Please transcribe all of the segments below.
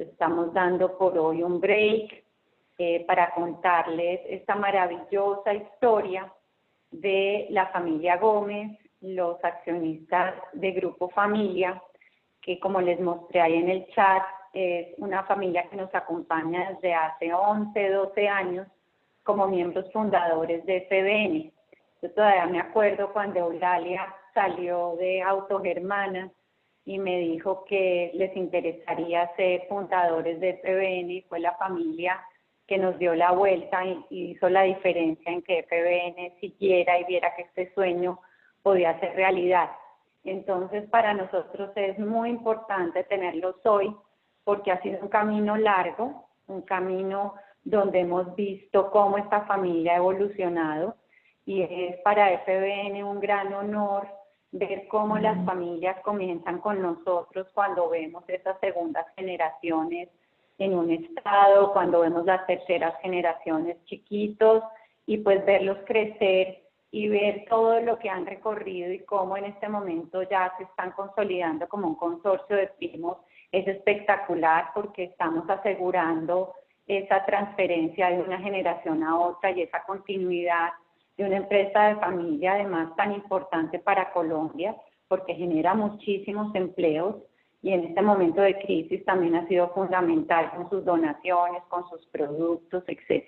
Estamos dando por hoy un break para contarles esta maravillosa historia de la familia Gómez, los accionistas de Grupo Familia, que como les mostré ahí en el chat, es una familia que nos acompaña desde hace 11, 12 años como miembros fundadores de FBN. Yo todavía me acuerdo cuando Eulalia salió de Autogermana y me dijo que les interesaría ser fundadores de FBN, fue la familia que nos dio la vuelta y hizo la diferencia en que FBN siguiera y viera que este sueño podía ser realidad. Entonces, para nosotros es muy importante tenerlos hoy porque ha sido un camino largo, un camino donde hemos visto cómo esta familia ha evolucionado y es para FBN un gran honor ver cómo las familias comienzan con nosotros cuando vemos esas segundas generaciones en un estado, cuando vemos las terceras generaciones chiquitos y pues verlos crecer y ver todo lo que han recorrido y cómo en este momento ya se están consolidando como un consorcio de primos es espectacular porque estamos asegurando esa transferencia de una generación a otra y esa continuidad de una empresa de familia además tan importante para Colombia porque genera muchísimos empleos y en este momento de crisis también ha sido fundamental con sus donaciones, con sus productos, etc.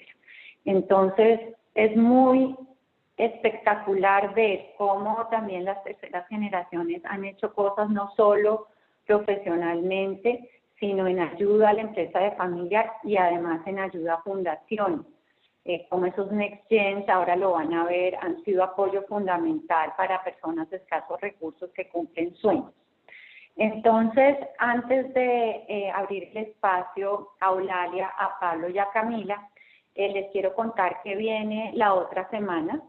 Entonces es muy espectacular ver cómo también las terceras generaciones han hecho cosas no solo profesionalmente, sino en ayuda a la empresa de familia y además en ayuda a fundaciones. Como esos Next Gens, ahora lo van a ver, han sido apoyo fundamental para personas de escasos recursos que cumplen sueños. Entonces, antes de abrir el espacio a Eulalia, a Pablo y a Camila, les quiero contar que viene la otra semana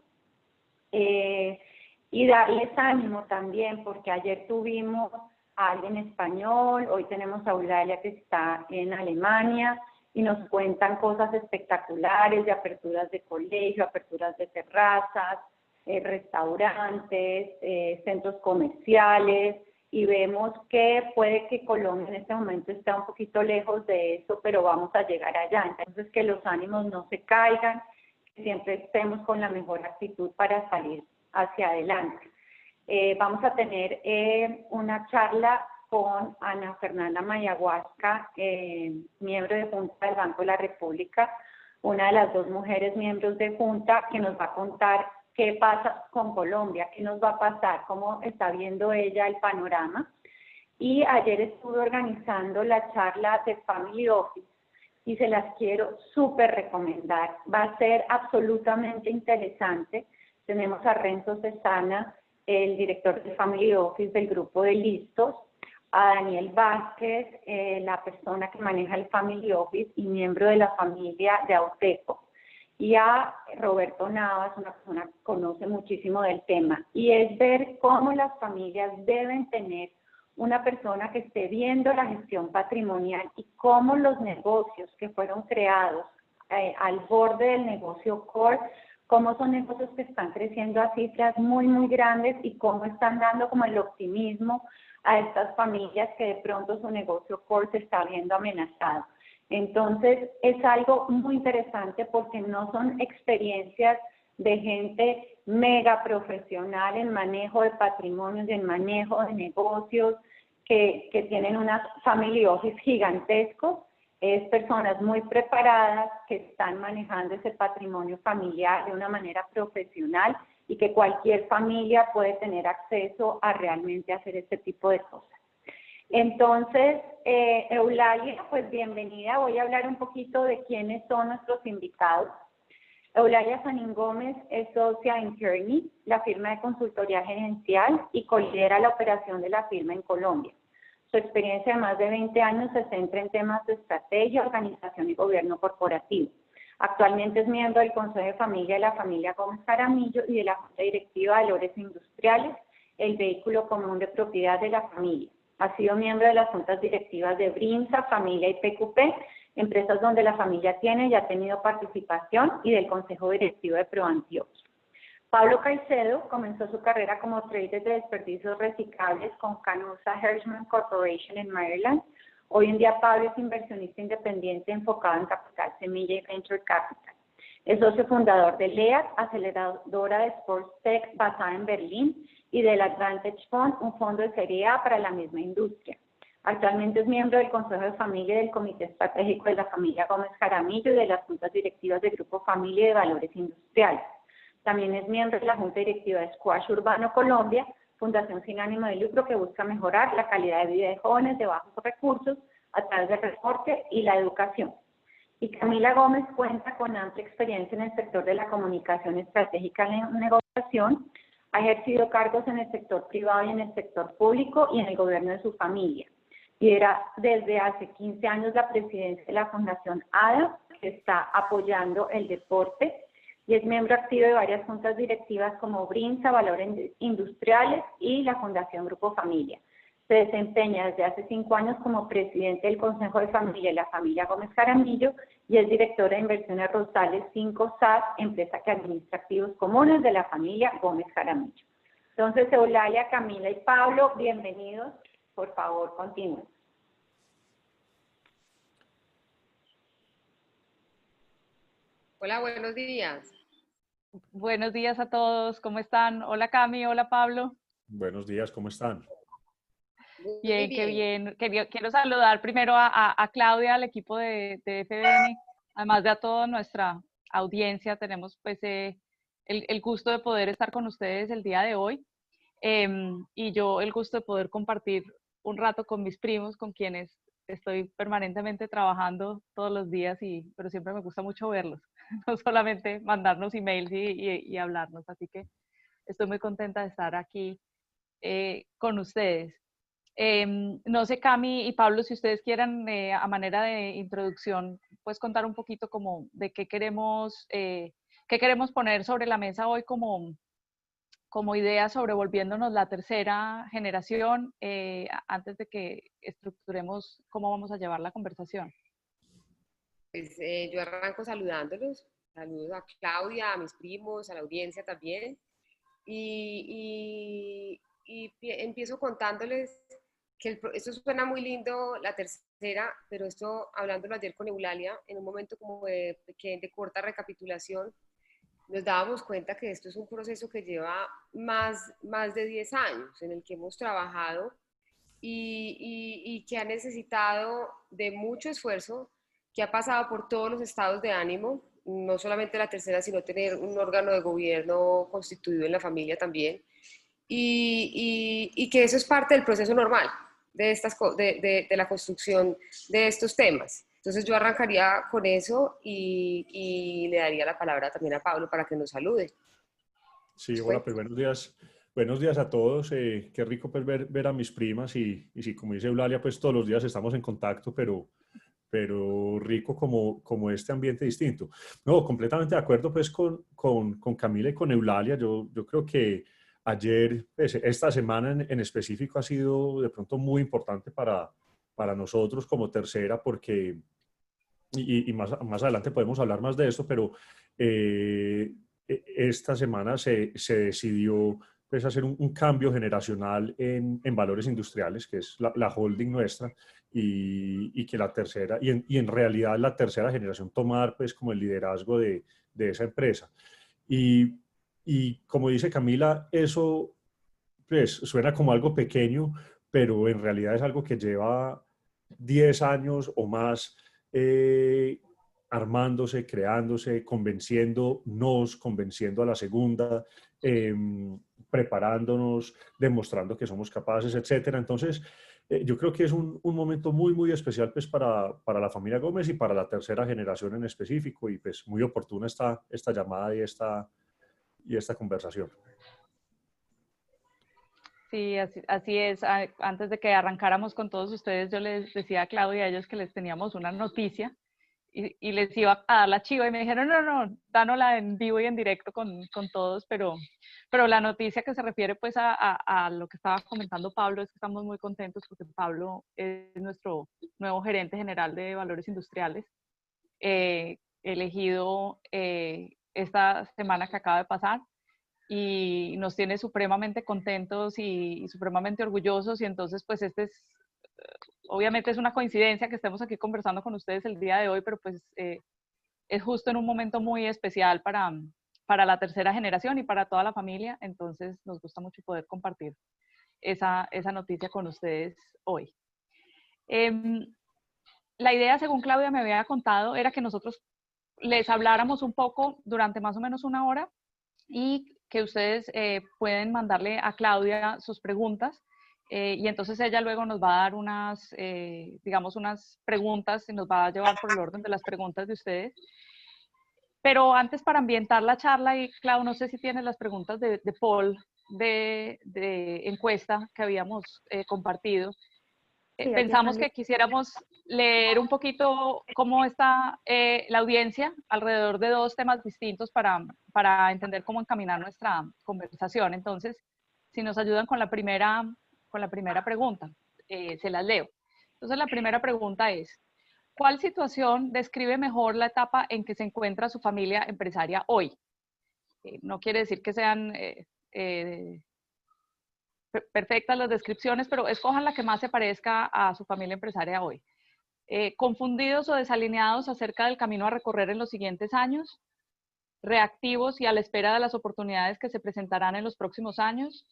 y darles ánimo también, porque ayer tuvimos a alguien español, hoy tenemos a Eulalia que está en Alemania y nos cuentan cosas espectaculares de aperturas de colegio, aperturas de terrazas, restaurantes, centros comerciales, y vemos que puede que Colombia en este momento está un poquito lejos de eso, pero vamos a llegar allá. Entonces, que los ánimos no se caigan, que siempre estemos con la mejor actitud para salir hacia adelante. Vamos a tener una charla con Ana Fernanda Mayaguasca, miembro de Junta del Banco de la República, una de las dos mujeres miembros de Junta, que nos va a contar qué pasa con Colombia, qué nos va a pasar, cómo está viendo ella el panorama. Y ayer estuve organizando la charla de Family Office y se las quiero súper recomendar. Va a ser absolutamente interesante. Tenemos a Renzo Cesana, el director de Family Office del grupo de Listos, a Daniel Vázquez, la persona que maneja el Family Office y miembro de la familia de Auteco, y a Roberto Navas, una persona que conoce muchísimo del tema, y es ver cómo las familias deben tener una persona que esté viendo la gestión patrimonial y cómo los negocios que fueron creados al borde del negocio core, cómo son negocios que están creciendo a cifras muy, muy grandes y cómo están dando como el optimismo a estas familias que de pronto su negocio core se está viendo amenazado. Entonces, es algo muy interesante porque no son experiencias de gente mega profesional en manejo de patrimonios, en manejo de negocios, que tienen unas family office gigantescos. Es personas muy preparadas que están manejando ese patrimonio familiar de una manera profesional y que cualquier familia puede tener acceso a realmente hacer este tipo de cosas. Entonces, Eulalia, pues bienvenida. Voy a hablar un poquito de quiénes son nuestros invitados. Eulalia Sanín Gómez es socia en Kearney, la firma de consultoría gerencial, y colidera la operación de la firma en Colombia. Su experiencia de más de 20 años se centra en temas de estrategia, organización y gobierno corporativo. Actualmente es miembro del Consejo de Familia de la familia Gómez Jaramillo y de la Junta Directiva de Lores Industriales, el vehículo común de propiedad de la familia. Ha sido miembro de las juntas directivas de Brinza, Familia y PQP, empresas donde la familia tiene y ha tenido participación, y del Consejo Directivo de ProAntioquia. Pablo Caicedo comenzó su carrera como trader de desperdicios reciclables con Canusa Hirschman Corporation en Maryland, Hoy en día Pablo es inversionista independiente enfocado en capital semilla y venture capital. Es socio fundador de LEAD, aceleradora de Sports Tech basada en Berlín, y del Advantage Fund, un fondo de serie A para la misma industria. Actualmente es miembro del Consejo de Familia y del Comité Estratégico de la Familia Gómez Jaramillo y de las juntas directivas del Grupo Familia y de Valores Industriales. También es miembro de la Junta Directiva de Squash Urbano Colombia, fundación sin ánimo de lucro que busca mejorar la calidad de vida de jóvenes de bajos recursos a través del deporte y la educación. Y Camila Gómez cuenta con amplia experiencia en el sector de la comunicación estratégica en negociación, ha ejercido cargos en el sector privado y en el sector público y en el gobierno de su familia. Lidera desde hace 15 años la presidencia de la Fundación ADA, que está apoyando el deporte, y es miembro activo de varias juntas directivas como Brinza, Valores Industriales y la Fundación Grupo Familia. Se desempeña desde hace 5 años como presidente del Consejo de Familia de la Familia Gómez Jaramillo y es directora de inversiones Rosales 5 SAS, empresa que administra activos comunes de la familia Gómez Jaramillo. Entonces, Eulalia, Camila y Pablo, bienvenidos. Por favor, continúen. Hola, buenos días. Buenos días a todos, ¿cómo están? Hola Cami, hola Pablo. Buenos días, ¿cómo están? Bien, qué bien. Quiero saludar primero a Claudia, al equipo de FBN, además de a toda nuestra audiencia. Tenemos pues el gusto de poder estar con ustedes el día de hoy y yo el gusto de poder compartir un rato con mis primos, con quienes estoy permanentemente trabajando todos los días, pero siempre me gusta mucho verlos, no solamente mandarnos emails y hablarnos. Así que estoy muy contenta de estar aquí con ustedes. No sé, Cami y Pablo, si ustedes quieran, a manera de introducción, pues contar un poquito como de qué queremos poner sobre la mesa hoy como idea sobre volviéndonos la tercera generación, antes de que estructuremos cómo vamos a llevar la conversación. Pues yo arranco saludándolos. Saludos a Claudia, a mis primos, a la audiencia también. Empiezo contándoles que esto suena muy lindo, la tercera, pero esto, hablándolo ayer con Eulalia, en un momento como de corta recapitulación, nos dábamos cuenta que esto es un proceso que lleva más de 10 años, en el que hemos trabajado y que ha necesitado de mucho esfuerzo, que ha pasado por todos los estados de ánimo, no solamente la tercera, sino tener un órgano de gobierno constituido en la familia también, y que eso es parte del proceso normal de la construcción de estos temas. Entonces yo arrancaría con eso y le daría la palabra también a Pablo para que nos salude. Sí, hola, pues buenos días. Buenos días a todos. Qué rico pues ver a mis primas y sí, como dice Eulalia, pues todos los días estamos en contacto, pero rico como este ambiente distinto. No, completamente de acuerdo pues con Camila y con Eulalia. Yo creo que ayer, pues, esta semana en específico ha sido de pronto muy importante para nosotros como tercera porque, y más adelante podemos hablar más de esto, pero esta semana se decidió pues, hacer un cambio generacional en valores industriales, que es la holding nuestra, y que la tercera, y en realidad la tercera generación tomar pues como el liderazgo de esa empresa. Y como dice Camila, eso pues suena como algo pequeño, pero en realidad es algo que lleva 10 años o más armándose, creándose, convenciendo a la segunda, preparándonos, demostrando que somos capaces, etcétera. Entonces, yo creo que es un momento muy, muy especial pues, para la familia Gómez y para la tercera generación en específico, y pues muy oportuna esta llamada y esta conversación. Sí, así es. Antes de que arrancáramos con todos ustedes, yo les decía a Claudia y a ellos que les teníamos una noticia y les iba a dar la chiva y me dijeron, no, dánosla en vivo y en directo con todos, pero la noticia que se refiere pues a lo que estaba comentando Pablo es que estamos muy contentos porque Pablo es nuestro nuevo gerente general de Valores Industriales, elegido esta semana que acaba de pasar, y nos tiene supremamente contentos y supremamente orgullosos, y entonces pues este es obviamente es una coincidencia que estemos aquí conversando con ustedes el día de hoy, pero pues es justo en un momento muy especial para la tercera generación y para toda la familia, entonces nos gusta mucho poder compartir esa noticia con ustedes hoy. La idea, según Claudia me había contado, era que nosotros les habláramos un poco durante más o menos una hora y que ustedes pueden mandarle a Claudia sus preguntas y entonces ella luego nos va a dar unas, digamos, unas preguntas y nos va a llevar por el orden de las preguntas de ustedes. Pero antes, para ambientar la charla, y Clau, no sé si tienes las preguntas de Paul de encuesta que habíamos compartido. Sí, Pensamos que quisiéramos leer un poquito cómo está la audiencia alrededor de dos temas distintos para entender cómo encaminar nuestra conversación. Entonces, si nos ayudan con la primera pregunta, se las leo. Entonces, la primera pregunta es, ¿cuál situación describe mejor la etapa en que se encuentra su familia empresaria hoy? No quiere decir que sean perfectas las descripciones, pero escojan la que más se parezca a su familia empresaria hoy. ¿Confundidos o desalineados acerca del camino a recorrer en los siguientes años? ¿Reactivos y a la espera de las oportunidades que se presentarán en los próximos años?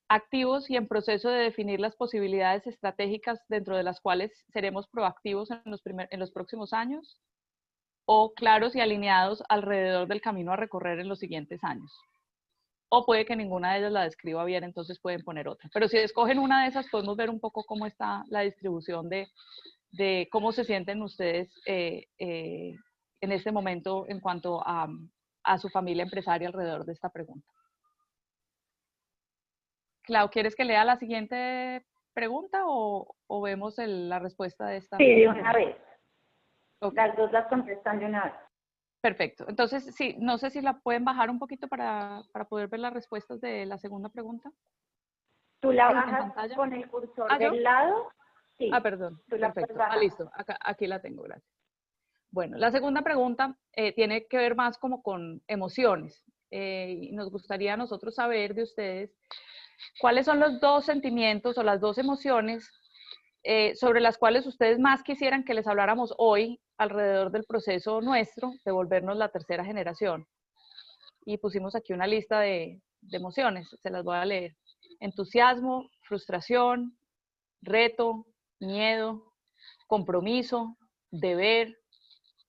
¿Activos y en proceso de definir las posibilidades estratégicas dentro de las cuales seremos proactivos en los próximos años? ¿O claros y alineados alrededor del camino a recorrer en los siguientes años? O puede que ninguna de ellas la describa bien, entonces pueden poner otra. Pero si escogen una de esas, podemos ver un poco cómo está la distribución de cómo se sienten ustedes en este momento en cuanto a su familia empresaria alrededor de esta pregunta. Clau, ¿quieres que lea la siguiente pregunta o vemos la respuesta de esta? Sí, de una vez. Okay. Las dos las contestan de una vez. Perfecto. Entonces, sí, no sé si la pueden bajar un poquito para poder ver las respuestas de la segunda pregunta. ¿Tú la bajas con el cursor del lado? Sí. Perdón. Perfecto. Listo. Aquí la tengo, gracias. Bueno, la segunda pregunta tiene que ver más como con emociones. Y nos gustaría a nosotros saber de ustedes cuáles son los dos sentimientos o las dos emociones sobre las cuales ustedes más quisieran que les habláramos hoy alrededor del proceso nuestro de volvernos la tercera generación. Y pusimos aquí una lista de emociones, se las voy a leer. Entusiasmo, frustración, reto, miedo, compromiso, deber,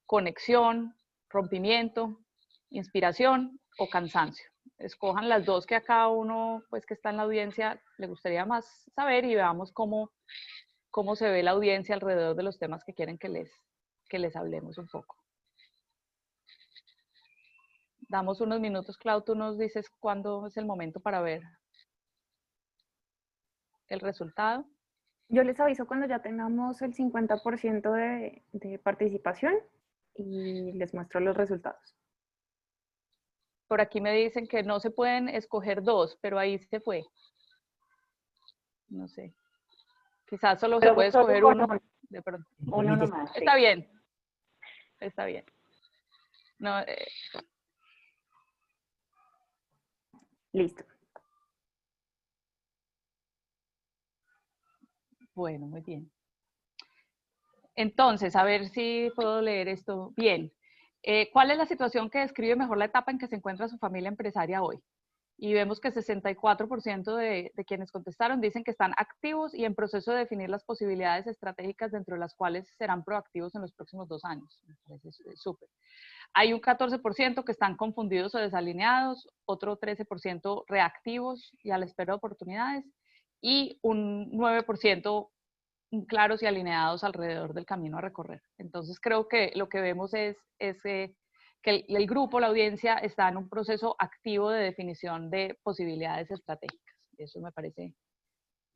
conexión, rompimiento, inspiración o cansancio. Escojan las dos que a cada uno, pues que está en la audiencia, le gustaría más saber y veamos cómo se ve la audiencia alrededor de los temas que quieren que les hablemos un poco. Damos unos minutos, Clau, tú nos dices cuándo es el momento para ver el resultado. Yo les aviso cuando ya tengamos el 50% de participación y les muestro los resultados. Por aquí me dicen que no se pueden escoger dos, pero ahí se fue. No sé. Quizás solo se puede escoger uno. Uno nomás. Está bien. Está bien. No, Listo. Bueno, muy bien. Entonces, a ver si puedo leer esto bien. ¿Cuál es la situación que describe mejor la etapa en que se encuentra su familia empresaria hoy? Y vemos que 64% de quienes contestaron dicen que están activos y en proceso de definir las posibilidades estratégicas dentro de las cuales serán proactivos en los próximos 2 años. Me parece súper. Hay un 14% que están confundidos o desalineados, otro 13% reactivos y a la espera de oportunidades, y un 9% claros y alineados alrededor del camino a recorrer. Entonces creo que lo que vemos es que el grupo, la audiencia, está en un proceso activo de definición de posibilidades estratégicas. Eso me parece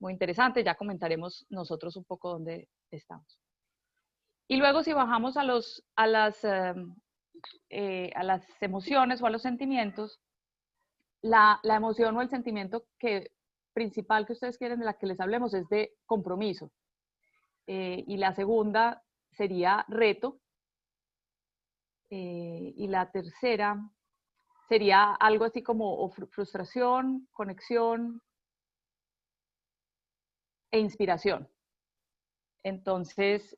muy interesante. Ya comentaremos nosotros un poco dónde estamos. Y luego si bajamos a las emociones o a los sentimientos, la emoción o el sentimiento principal que ustedes quieren de la que les hablemos es de compromiso. Y la segunda sería reto. Y la tercera sería algo así como frustración, conexión e inspiración. Entonces,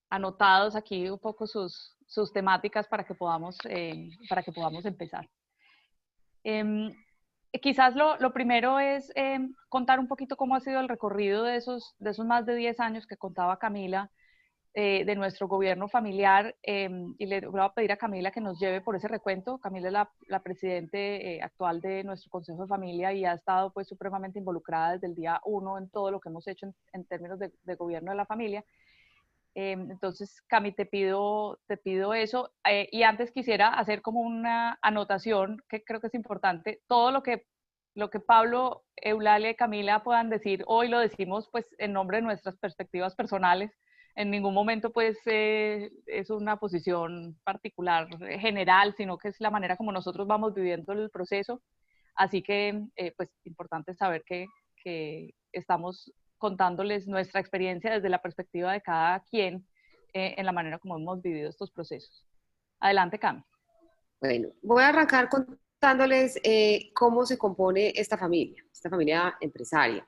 anotados aquí un poco sus temáticas para que podamos empezar. Quizás lo primero es contar un poquito cómo ha sido el recorrido de esos más de 10 años que contaba Camila, de nuestro gobierno familiar, y le voy a pedir a Camila que nos lleve por ese recuento. Camila es la presidente actual de nuestro Consejo de Familia y ha estado pues supremamente involucrada desde el día 1 en todo lo que hemos hecho en términos de gobierno de la familia. Entonces, Cami, te pido eso. Y antes quisiera hacer como una anotación que creo que es importante. Todo lo que Pablo, Eulalia y Camila puedan decir, hoy lo decimos pues en nombre de nuestras perspectivas personales. En ningún momento pues es una posición particular, general, sino que es la manera como nosotros vamos viviendo el proceso. Así que pues importante saber que estamos contándoles nuestra experiencia desde la perspectiva de cada quien en la manera como hemos vivido estos procesos. Adelante, Cami. Bueno, voy a arrancar contándoles cómo se compone esta familia empresaria.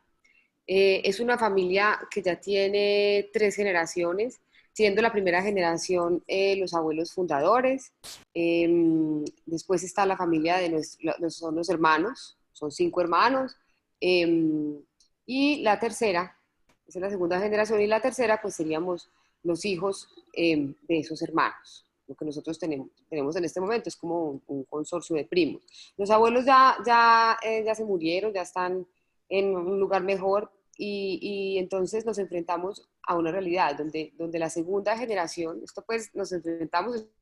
Es una familia que ya tiene 3 generaciones, siendo la primera generación los abuelos fundadores. Después está la familia son los hermanos, son 5 hermanos. Y la tercera, esa es la segunda generación, y la tercera pues seríamos los hijos de esos hermanos. Lo que nosotros tenemos en este momento es como un consorcio de primos. Los abuelos ya se murieron, ya están en un lugar mejor, y entonces nos enfrentamos a una realidad donde la segunda generación, esto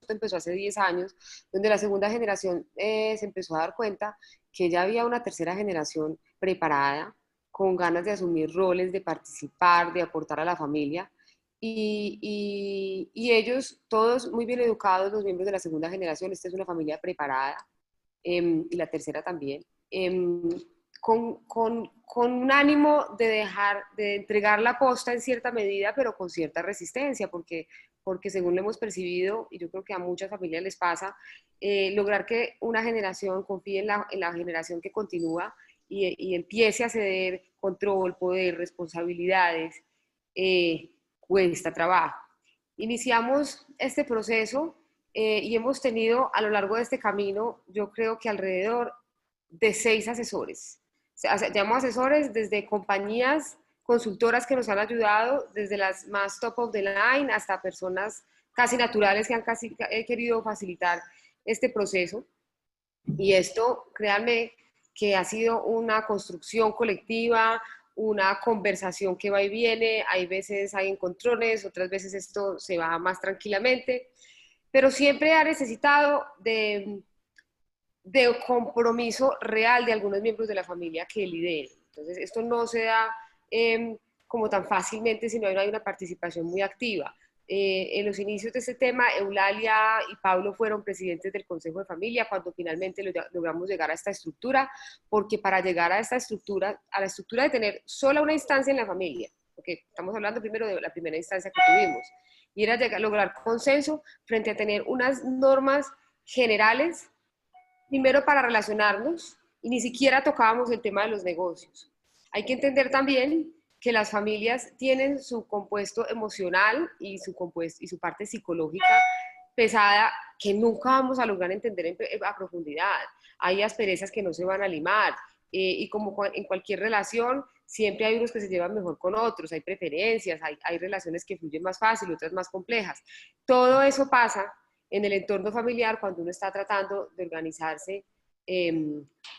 empezó hace 10 años, donde la segunda generación se empezó a dar cuenta que ya había una tercera generación preparada, con ganas de asumir roles, de participar, de aportar a la familia. Y ellos, todos muy bien educados, los miembros de la segunda generación, esta es una familia preparada, y la tercera también, con un ánimo de entregar la posta en cierta medida, pero con cierta resistencia, porque según lo hemos percibido, y yo creo que a muchas familias les pasa, lograr que una generación confíe en la generación que continúa y empiece a ceder control, poder, responsabilidades, cuesta trabajo. Iniciamos este proceso y hemos tenido a lo largo de este camino, yo creo que alrededor de 6 asesores. Llamamos asesores desde compañías consultoras que nos han ayudado, desde las más top of the line hasta personas casi naturales que han querido facilitar este proceso. Y esto, créanme, que ha sido una construcción colectiva, una conversación que va y viene. Hay veces hay encontrones, otras veces esto se va más tranquilamente, pero siempre ha necesitado de compromiso real de algunos miembros de la familia que lideren. Entonces, esto no se da como tan fácilmente, sino hay una participación muy activa. En los inicios de este tema, Eulalia y Pablo fueron presidentes del Consejo de Familia cuando finalmente logramos llegar a esta estructura, porque para llegar a esta estructura, a la estructura de tener sola una instancia en la familia, porque estamos hablando primero de la primera instancia que tuvimos, y era lograr consenso frente a tener unas normas generales, primero para relacionarnos, y ni siquiera tocábamos el tema de los negocios. Hay que entender también que las familias tienen su compuesto emocional y su parte psicológica pesada que nunca vamos a lograr entender a profundidad. Hay asperezas que no se van a limar, y como en cualquier relación, siempre hay unos que se llevan mejor con otros, hay preferencias, hay relaciones que fluyen más fácil, otras más complejas. Todo eso pasa en el entorno familiar cuando uno está tratando de organizarse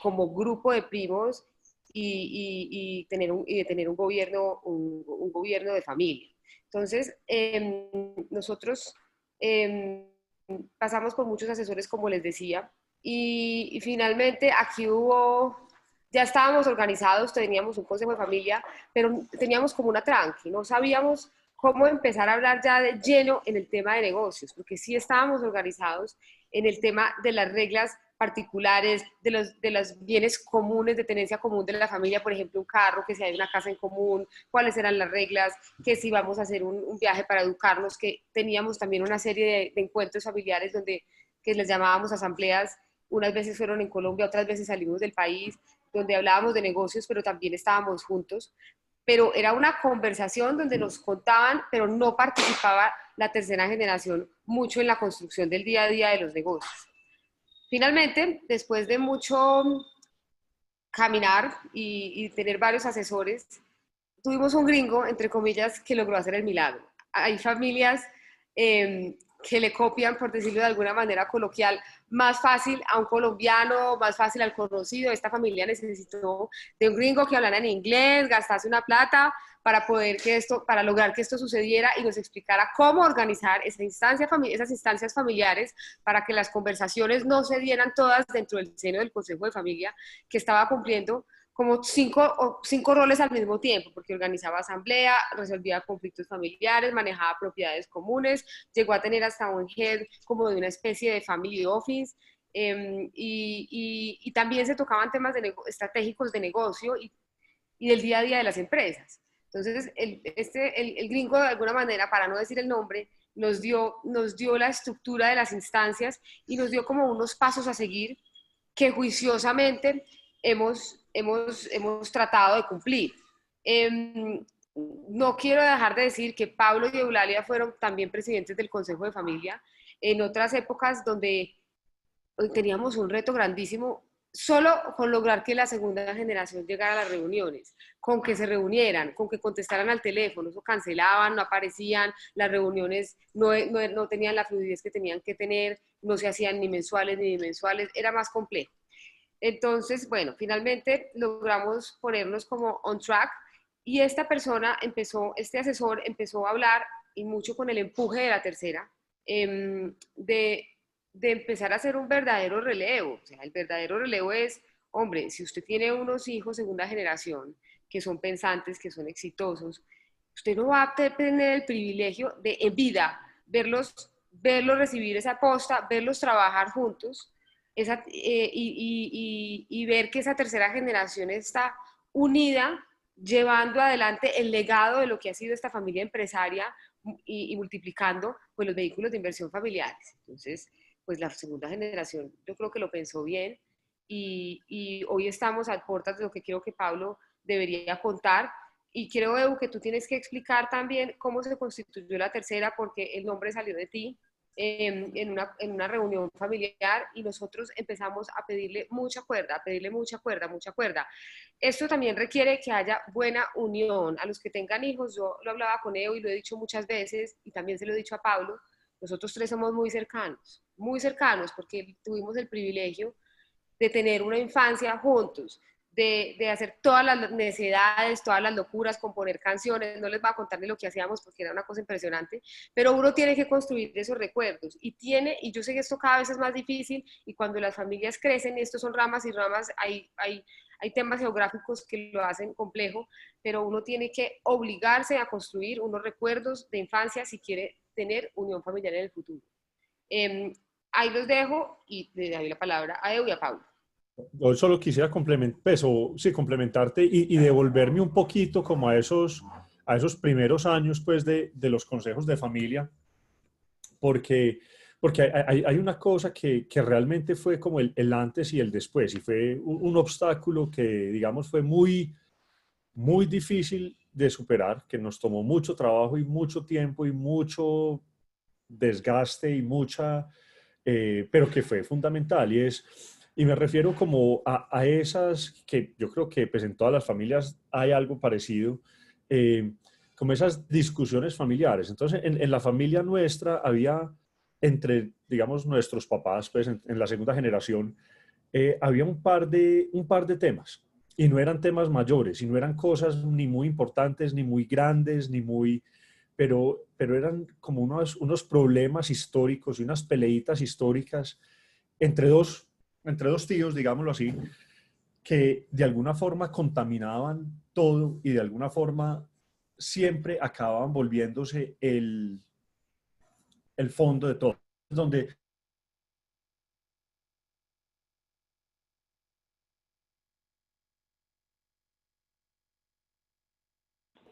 como grupo de primos y de tener un gobierno de familia. Entonces, nosotros pasamos por muchos asesores, como les decía, y finalmente aquí ya estábamos organizados, teníamos un consejo de familia, pero teníamos como una tranqui, no sabíamos cómo empezar a hablar ya de lleno en el tema de negocios, porque sí estábamos organizados en el tema de las reglas particulares, de los bienes comunes, de tenencia común de la familia, por ejemplo, un carro, que si hay una casa en común, cuáles eran las reglas, que si vamos a hacer un viaje para educarnos, que teníamos también una serie de encuentros familiares que les llamábamos asambleas, unas veces fueron en Colombia, otras veces salimos del país, donde hablábamos de negocios, pero también estábamos juntos. pero era una conversación donde nos contaban, pero no participaba la tercera generación mucho en la construcción del día a día de los negocios. Finalmente, después de mucho caminar y tener varios asesores, tuvimos un gringo, entre comillas, que logró hacer el milagro. Hay familias que le copian, por decirlo de alguna manera coloquial, más fácil a un colombiano, más fácil al conocido. Esta familia necesitó de un gringo que hablara en inglés, gastase una plata para lograr que esto sucediera y nos explicara cómo organizar esas instancias familiares para que las conversaciones no se dieran todas dentro del seno del Consejo de Familia, que estaba cumpliendo como cinco roles al mismo tiempo, porque organizaba asamblea, resolvía conflictos familiares, manejaba propiedades comunes, llegó a tener hasta un head como de una especie de family office, y también se tocaban temas estratégicos de negocio y del día a día de las empresas. Entonces, el gringo, de alguna manera, para no decir el nombre, nos dio la estructura de las instancias y nos dio como unos pasos a seguir que juiciosamente hemos tratado de cumplir. No quiero dejar de decir que Pablo y Eulalia fueron también presidentes del Consejo de Familia en otras épocas donde teníamos un reto grandísimo solo con lograr que la segunda generación llegara a las reuniones, con que se reunieran, con que contestaran al teléfono, eso cancelaban, no aparecían, las reuniones no tenían la fluidez que tenían que tener, no se hacían ni mensuales ni bimensuales, era más complejo. Entonces, bueno, finalmente logramos ponernos como on track y este asesor empezó a hablar y mucho con el empuje de la tercera, de empezar a hacer un verdadero relevo. O sea, el verdadero relevo es, hombre, si usted tiene unos hijos segunda generación que son pensantes, que son exitosos, usted no va a tener el privilegio de en vida verlos recibir esa posta, verlos trabajar juntos, y ver que esa tercera generación está unida, llevando adelante el legado de lo que ha sido esta familia empresaria y multiplicando pues, los vehículos de inversión familiares. Entonces, pues la segunda generación yo creo que lo pensó bien y hoy estamos a puertas de lo que creo que Pablo debería contar. Y creo, Edu, que tú tienes que explicar también cómo se constituyó la tercera, porque el nombre salió de ti en una reunión familiar y nosotros empezamos a pedirle mucha cuerda, mucha cuerda. Esto también requiere que haya buena unión. A los que tengan hijos, yo lo hablaba con Edu y lo he dicho muchas veces y también se lo he dicho a Pablo, nosotros tres somos muy cercanos porque tuvimos el privilegio de tener una infancia juntos, de hacer todas las necesidades, todas las locuras, componer canciones. No les voy a contar de lo que hacíamos porque era una cosa impresionante, pero uno tiene que construir esos recuerdos y yo sé que esto cada vez es más difícil y cuando las familias crecen, estos son ramas y ramas, hay temas geográficos que lo hacen complejo, pero uno tiene que obligarse a construir unos recuerdos de infancia si quiere tener unión familiar en el futuro. Ahí los dejo y le doy la palabra a Edu y a Pablo. Yo solo quisiera complementarte y devolverme un poquito como a esos primeros años pues, de los consejos de familia, porque hay una cosa que realmente fue como el antes y el después, y fue un obstáculo que, digamos, fue muy, muy difícil de superar, que nos tomó mucho trabajo y mucho tiempo y mucho desgaste y pero que fue fundamental, y me refiero como a esas que yo creo que pues en todas las familias hay algo parecido, como esas discusiones familiares. Entonces, en la familia nuestra había, entre, digamos, nuestros papás, pues en la segunda generación, había un par de temas. Y no eran temas mayores, y no eran cosas ni muy importantes, ni muy grandes, pero eran como unos problemas históricos y unas peleitas históricas entre dos tíos, digámoslo así, que de alguna forma contaminaban todo y de alguna forma siempre acababan volviéndose el fondo de todo. Donde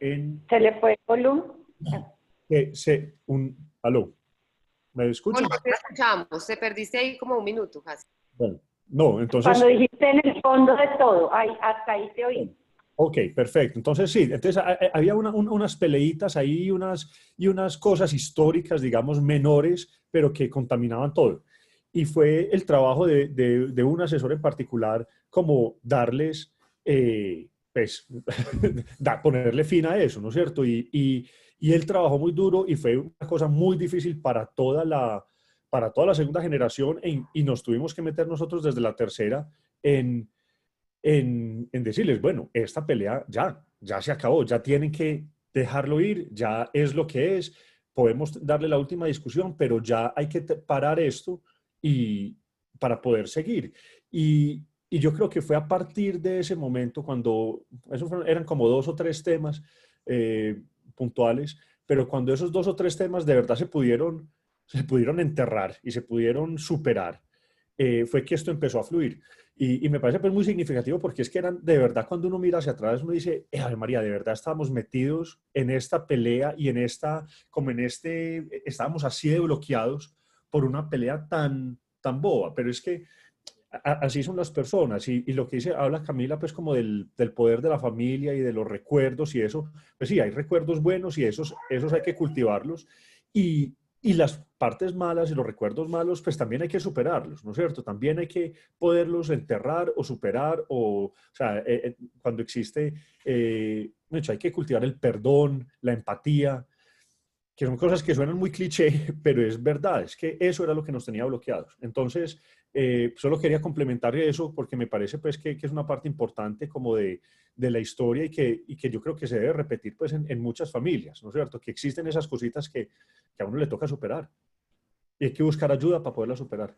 ¿Se le fue el volumen? ¿Aló? ¿Me escuchas? No te escuchamos, te perdiste ahí como un minuto casi. Bueno, no, entonces... Cuando dijiste en el fondo de todo, hasta ahí te oí. Ok, perfecto. Entonces sí, entonces había unas peleitas ahí y unas cosas históricas, digamos, menores, pero que contaminaban todo. Y fue el trabajo de un asesor en particular como darles, pues, ponerle fin a eso, ¿no es cierto? Y él trabajó muy duro y fue una cosa muy difícil para toda la segunda generación y nos tuvimos que meter nosotros desde la tercera en decirles, bueno, esta pelea ya se acabó, ya tienen que dejarlo ir, ya es lo que es, podemos darle la última discusión, pero ya hay que parar esto y para poder seguir. Y yo creo que fue a partir de ese momento cuando, eran como 2 o 3 temas puntuales, pero cuando esos 2 o 3 temas de verdad se pudieron enterrar y se pudieron superar, fue que esto empezó a fluir. Y me parece pues muy significativo porque es que eran, de verdad, cuando uno mira hacia atrás, uno dice, Ave María, de verdad estábamos metidos en esta pelea y en esta, como en este, estábamos así de bloqueados por una pelea tan boba, pero es que así son las personas y lo que dice, habla Camila pues como del poder de la familia y de los recuerdos y eso, pues sí, hay recuerdos buenos y esos hay que cultivarlos y las partes malas y los recuerdos malos pues también hay que superarlos, ¿no es cierto? También hay que poderlos enterrar o superar o sea, cuando existe, de hecho, hay que cultivar el perdón, la empatía, que son cosas que suenan muy cliché, pero es verdad, es que eso era lo que nos tenía bloqueados. Entonces, solo quería complementar eso porque me parece pues que es una parte importante como de la historia y que yo creo que se debe repetir pues en muchas familias, ¿no es cierto? Que existen esas cositas que a uno le toca superar y hay que buscar ayuda para poderlas superar.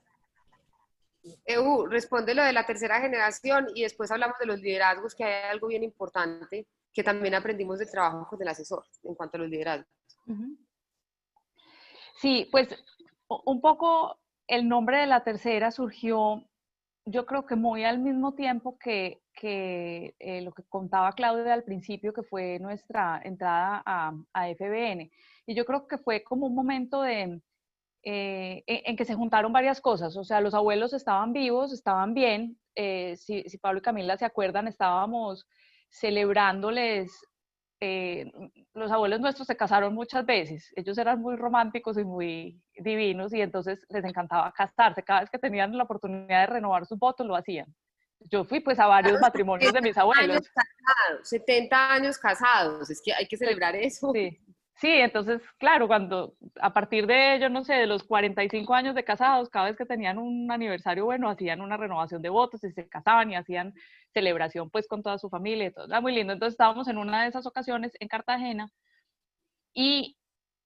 Responde lo de la tercera generación y después hablamos de los liderazgos, que hay algo bien importante que también aprendimos del trabajo con el asesor en cuanto a los liderazgos. Sí, pues un poco el nombre de la tercera surgió, yo creo que muy al mismo tiempo que lo que contaba Claudia al principio, que fue nuestra entrada a FBN. Y yo creo que fue como un momento en que se juntaron varias cosas. O sea, los abuelos estaban vivos, estaban bien. Si Pablo y Camila se acuerdan, estábamos celebrándoles. Los abuelos nuestros se casaron muchas veces, ellos eran muy románticos y muy divinos y entonces les encantaba casarse, cada vez que tenían la oportunidad de renovar sus votos lo hacían. Yo fui pues a varios matrimonios de mis abuelos. 70 años casados, es que hay que celebrar eso. Sí, sí, entonces, claro, cuando a partir de, yo no sé, de los 45 años de casados, cada vez que tenían un aniversario bueno, hacían una renovación de votos y se casaban y hacían celebración pues con toda su familia y todo, era muy lindo. Entonces estábamos en una de esas ocasiones en Cartagena y,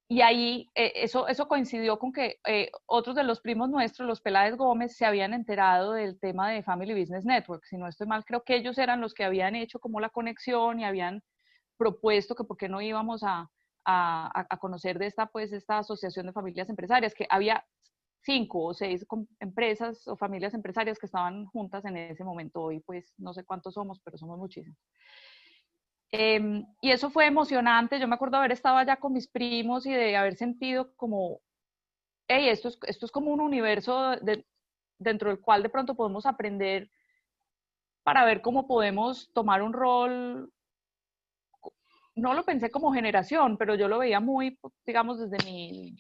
y ahí eso coincidió con que otros de los primos nuestros, los Peláez Gómez, se habían enterado del tema de Family Business Network. Si no estoy mal, creo que ellos eran los que habían hecho como la conexión y habían propuesto que por qué no íbamos a conocer de esta asociación de familias empresarias, que había 5 o 6 empresas o familias empresarias que estaban juntas en ese momento. Hoy pues no sé cuántos somos, pero somos muchísimos. Y eso fue emocionante. Yo me acuerdo haber estado allá con mis primos y de haber sentido como, hey, esto es como un universo dentro del cual de pronto podemos aprender para ver cómo podemos tomar un rol. No lo pensé como generación, pero yo lo veía muy, digamos, desde mi,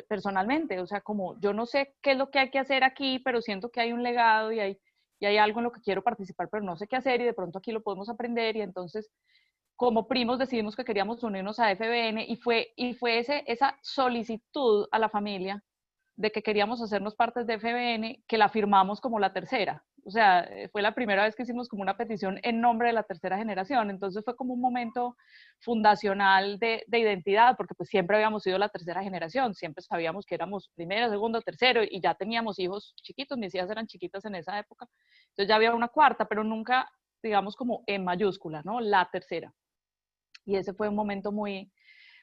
personalmente, o sea, como yo no sé qué es lo que hay que hacer aquí, pero siento que hay un legado y hay algo en lo que quiero participar, pero no sé qué hacer y de pronto aquí lo podemos aprender y entonces como primos decidimos que queríamos unirnos a FBN y fue esa solicitud a la familia de que queríamos hacernos parte de FBN que la firmamos como la tercera. O sea, fue la primera vez que hicimos como una petición en nombre de la tercera generación. Entonces fue como un momento fundacional de identidad, porque pues siempre habíamos sido la tercera generación, siempre sabíamos que éramos primero, segundo, tercero, y ya teníamos hijos chiquitos, mis hijas eran chiquitas en esa época. Entonces ya había una cuarta, pero nunca, digamos, como en mayúscula, ¿no? La tercera. Y ese fue un momento muy,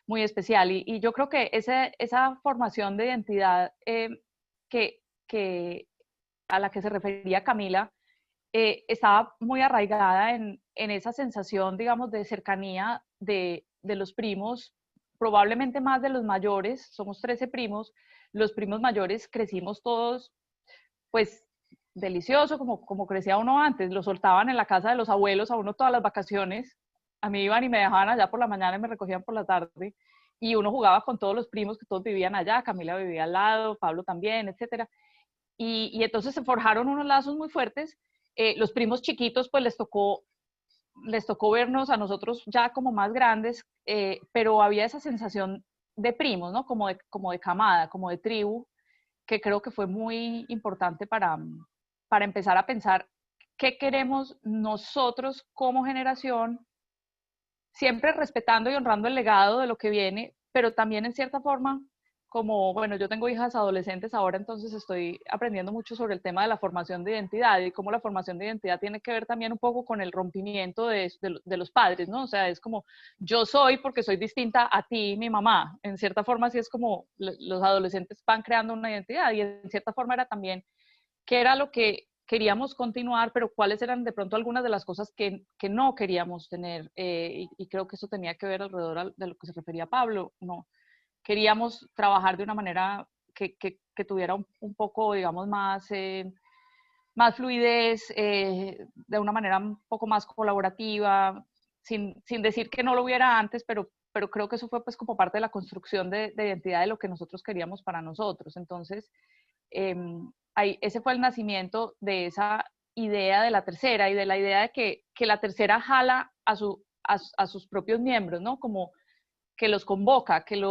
muy especial. Y yo creo que esa formación de identidad que a la que se refería Camila estaba muy arraigada en esa sensación, digamos, de cercanía de los primos, probablemente más de los mayores, somos 13 primos, los primos mayores crecimos todos, pues delicioso, como crecía uno antes. Lo soltaban en la casa de los abuelos a uno todas las vacaciones. A mí iban y me dejaban allá por la mañana y me recogían por la tarde. Y uno jugaba con todos los primos que todos vivían allá. Camila vivía al lado, Pablo también, etcétera. Y entonces se forjaron unos lazos muy fuertes. Los primos chiquitos, pues les tocó vernos a nosotros ya como más grandes, pero había esa sensación de primos, ¿no? Como de camada, como de tribu, que creo que fue muy importante para empezar a pensar qué queremos nosotros como generación, siempre respetando y honrando el legado de lo que viene, pero también en cierta forma, como, bueno, yo tengo hijas adolescentes ahora, entonces estoy aprendiendo mucho sobre el tema de la formación de identidad y cómo la formación de identidad tiene que ver también un poco con el rompimiento de los padres, ¿no? O sea, es como, yo soy porque soy distinta a ti, mi mamá. En cierta forma, sí es como los adolescentes van creando una identidad y en cierta forma era también qué era lo que queríamos continuar, pero cuáles eran de pronto algunas de las cosas que no queríamos tener. Y creo que eso tenía que ver alrededor de lo que se refería Pablo, ¿no? Queríamos trabajar de una manera que tuviera un poco, digamos, más fluidez, de una manera un poco más colaborativa, sin decir que no lo hubiera antes, pero creo que eso fue pues como parte de la construcción de identidad de lo que nosotros queríamos para nosotros. Entonces, ese fue el nacimiento de esa idea de la tercera y de la idea de que la tercera jala a sus propios miembros, ¿no? Como que los convoca, que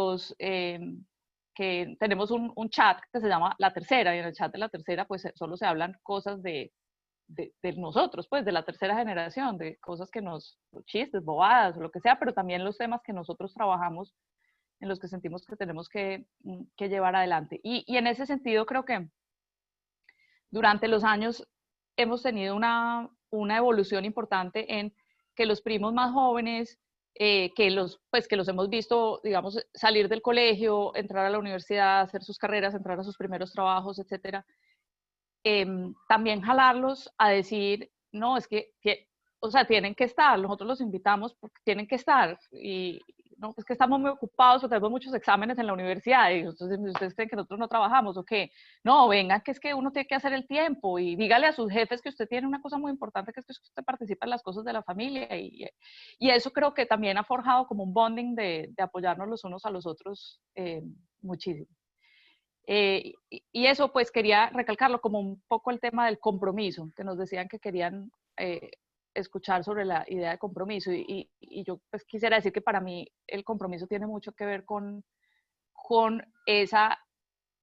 tenemos un chat que se llama La Tercera, y en el chat de La Tercera pues solo se hablan cosas de nosotros, pues de la tercera generación, de cosas que chistes, bobadas o lo que sea, pero también los temas que nosotros trabajamos en los que sentimos que tenemos que llevar adelante. Y en ese sentido creo que durante los años hemos tenido una evolución importante en que los primos más jóvenes, que los hemos visto, digamos, salir del colegio, entrar a la universidad, hacer sus carreras, entrar a sus primeros trabajos, etcétera, también jalarlos a decir, no, es que, o sea, tienen que estar, nosotros los invitamos porque tienen que estar, y no, es que estamos muy ocupados o tenemos muchos exámenes en la universidad, y entonces ustedes creen que nosotros no trabajamos, o qué, no, venga, que es que uno tiene que hacer el tiempo, y dígale a sus jefes que usted tiene una cosa muy importante, que es que usted participa en las cosas de la familia, y eso creo que también ha forjado como un bonding de apoyarnos los unos a los otros muchísimo. Y eso pues quería recalcarlo como un poco el tema del compromiso, que nos decían que querían escuchar sobre la idea de compromiso y yo pues quisiera decir que para mí el compromiso tiene mucho que ver con esa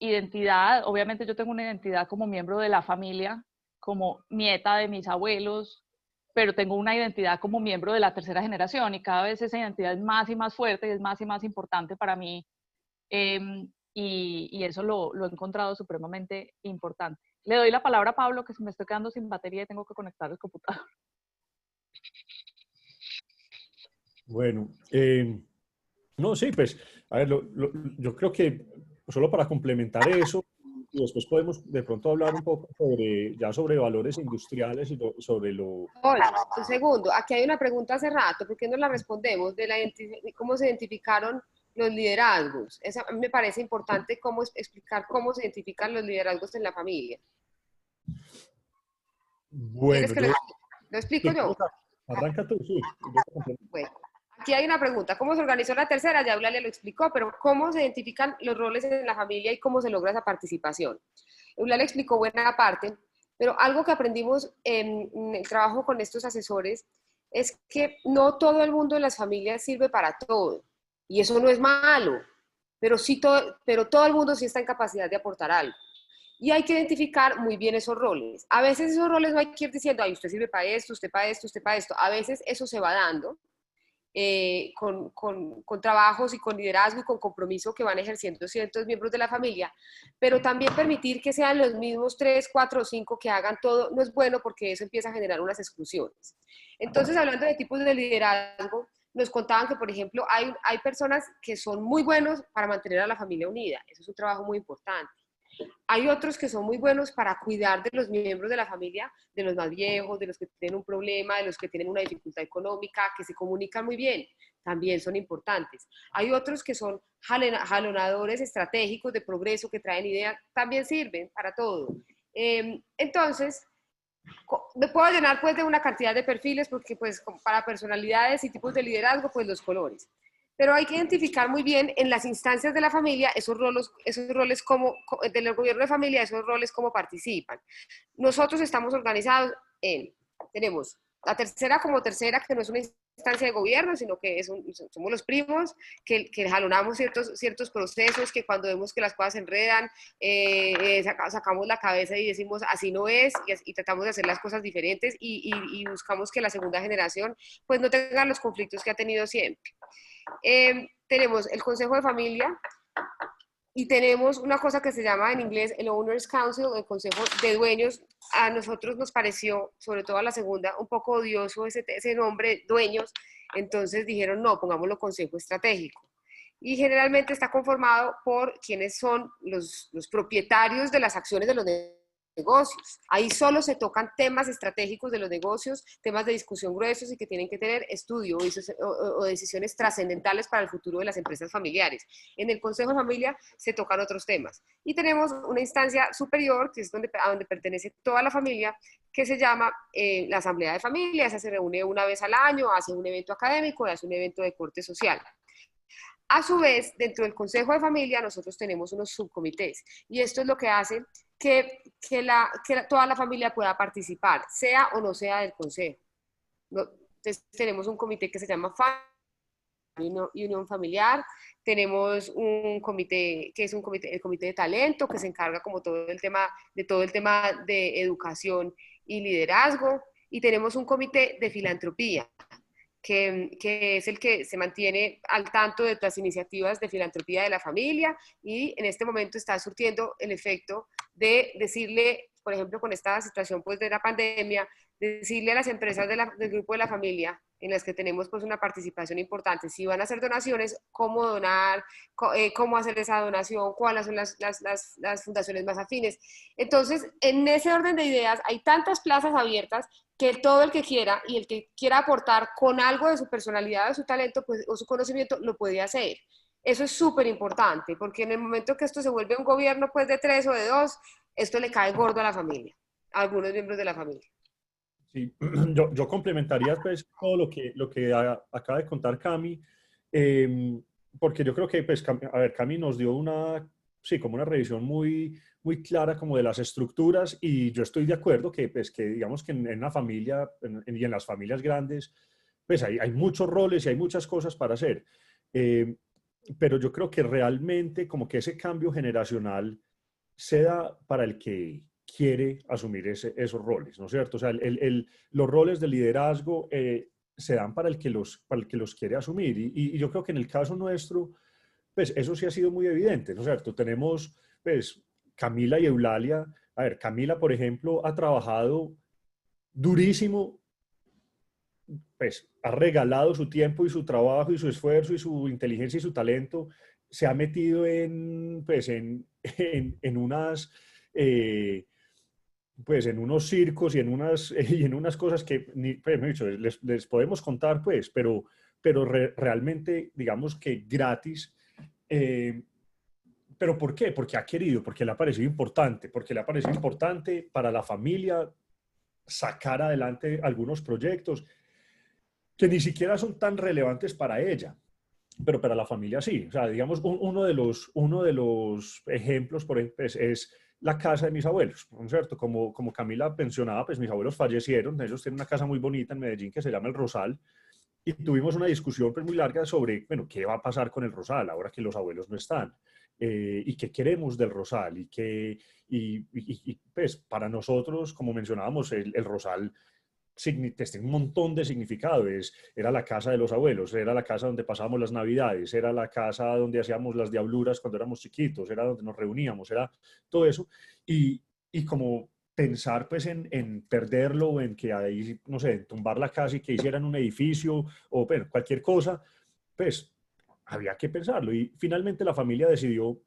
identidad. Obviamente yo tengo una identidad como miembro de la familia, como nieta de mis abuelos, pero tengo una identidad como miembro de la tercera generación y cada vez esa identidad es más y más fuerte y es más y más importante para mí. Y eso lo he encontrado supremamente importante. Le doy la palabra a Pablo, que se me estoy quedando sin batería y tengo que conectar el computador. Bueno, no, sí, pues, a ver, yo creo que solo para complementar eso, y después podemos de pronto hablar un poco sobre valores industriales y sobre lo... Hola, un segundo, aquí hay una pregunta hace rato, ¿por qué no la respondemos? ¿Cómo se identificaron los liderazgos? Esa, me parece importante explicar cómo se identifican los liderazgos en la familia. Bueno, ¿Quieres que lo explico yo? Arranca tú, sí. Bueno, aquí hay una pregunta, ¿cómo se organizó la tercera? Ya Eulalia lo explicó, pero ¿cómo se identifican los roles en la familia y cómo se logra esa participación? Eulalia explicó buena parte, pero algo que aprendimos en el trabajo con estos asesores es que no todo el mundo en las familias sirve para todo, y eso no es malo, pero todo el mundo sí está en capacidad de aportar algo. Y hay que identificar muy bien esos roles. A veces esos roles no hay que ir diciendo, ay, usted sirve para esto, usted para esto, usted para esto. A veces eso se va dando con trabajos y con liderazgo y con compromiso que van ejerciendo ciertos miembros de la familia, pero también permitir que sean los mismos 3, 4 o 5 que hagan todo no es bueno porque eso empieza a generar unas exclusiones. Entonces, hablando de tipos de liderazgo, nos contaban que, por ejemplo, hay personas que son muy buenos para mantener a la familia unida. Eso es un trabajo muy importante. Hay otros que son muy buenos para cuidar de los miembros de la familia, de los más viejos, de los que tienen un problema, de los que tienen una dificultad económica, que se comunican muy bien, también son importantes. Hay otros que son jalonadores estratégicos de progreso, que traen ideas, también sirven para todo. Entonces, me puedo llenar pues de una cantidad de perfiles porque pues para personalidades y tipos de liderazgo pues los colores. Pero hay que identificar muy bien en las instancias de la familia esos roles como, del gobierno de familia, esos roles cómo participan. Nosotros estamos organizados tenemos la tercera como tercera, que no es una instancia de gobierno, sino que somos los primos, que jalonamos ciertos procesos, que cuando vemos que las cosas se enredan, sacamos la cabeza y decimos así no es, y tratamos de hacer las cosas diferentes y buscamos que la segunda generación pues no tenga los conflictos que ha tenido siempre. Tenemos el Consejo de Familia y tenemos una cosa que se llama en inglés el Owners Council, el Consejo de Dueños. A nosotros nos pareció, sobre todo a la segunda, un poco odioso ese nombre, dueños, entonces dijeron no, pongámoslo Consejo Estratégico. Y generalmente está conformado por quienes son los propietarios de las acciones de los negocios. Ahí solo se tocan temas estratégicos de los negocios, temas de discusión gruesos y que tienen que tener estudio o decisiones trascendentales para el futuro de las empresas familiares. En el Consejo de Familia se tocan otros temas. Y tenemos una instancia superior, que es a donde pertenece toda la familia, que se llama la Asamblea de Familia. Esa se reúne una vez al año, hace un evento académico y hace un evento de corte social. A su vez, dentro del Consejo de Familia, nosotros tenemos unos subcomités y esto es lo que hace que toda la familia pueda participar, sea o no sea del Consejo. Entonces, tenemos un comité que se llama Unión Familiar, tenemos un comité que es el comité de talento, que se encarga como todo el tema de educación y liderazgo, y tenemos un comité de filantropía, que es el que se mantiene al tanto de las iniciativas de filantropía de la familia y en este momento está surtiendo el efecto de decirle, por ejemplo, con esta situación pues, de la pandemia, decirle a las empresas del grupo de la familia en las que tenemos pues una participación importante, si van a hacer donaciones, cómo donar, cómo hacer esa donación, cuáles son las fundaciones más afines. Entonces, en ese orden de ideas hay tantas plazas abiertas que todo el que quiera y el que quiera aportar con algo de su personalidad, de su talento pues, o su conocimiento, lo puede hacer. Eso es súper importante, porque en el momento que esto se vuelve un gobierno pues, de 3 o de 2, esto le cae gordo a la familia, a algunos miembros de la familia. Sí, yo complementaría pues todo lo que acaba de contar Cami, porque yo creo que pues, Cami nos dio como una revisión muy clara como de las estructuras y yo estoy de acuerdo que pues que digamos que en una familia y en las familias grandes pues hay muchos roles y hay muchas cosas para hacer, pero yo creo que realmente como que ese cambio generacional se da para el que quiere asumir esos roles, ¿no es cierto? O sea, los roles de liderazgo se dan para el que los quiere asumir. Y yo creo que en el caso nuestro, pues eso sí ha sido muy evidente, ¿no es cierto? Tenemos, pues, Camila y Eulalia. A ver, Camila, por ejemplo, ha trabajado durísimo, pues, ha regalado su tiempo y su trabajo y su esfuerzo y su inteligencia y su talento, se ha metido pues, en unas... pues en unos circos y en unas cosas que pues, me he dicho, les podemos contar, pues, pero realmente, digamos que gratis. ¿Pero por qué? Porque ha querido, porque le ha parecido importante, porque le ha parecido importante para la familia sacar adelante algunos proyectos que ni siquiera son tan relevantes para ella, pero para la familia sí. O sea, digamos, uno de los ejemplos, por ejemplo, es la casa de mis abuelos, ¿no es cierto? Como Camila pensionaba, pues mis abuelos fallecieron, ellos tienen una casa muy bonita en Medellín que se llama El Rosal, y tuvimos una discusión pues, muy larga sobre, bueno, ¿qué va a pasar con El Rosal ahora que los abuelos no están? Y qué queremos del Rosal, pues para nosotros, como mencionábamos, el Rosal tiene un montón de significado. Era la casa de los abuelos, era la casa donde pasábamos las navidades, era la casa donde hacíamos las diabluras cuando éramos chiquitos, era donde nos reuníamos, era todo eso. Y como pensar pues en perderlo o en que ahí, no sé, en tumbar la casa y que hicieran un edificio o bueno, cualquier cosa, pues había que pensarlo. Y finalmente la familia decidió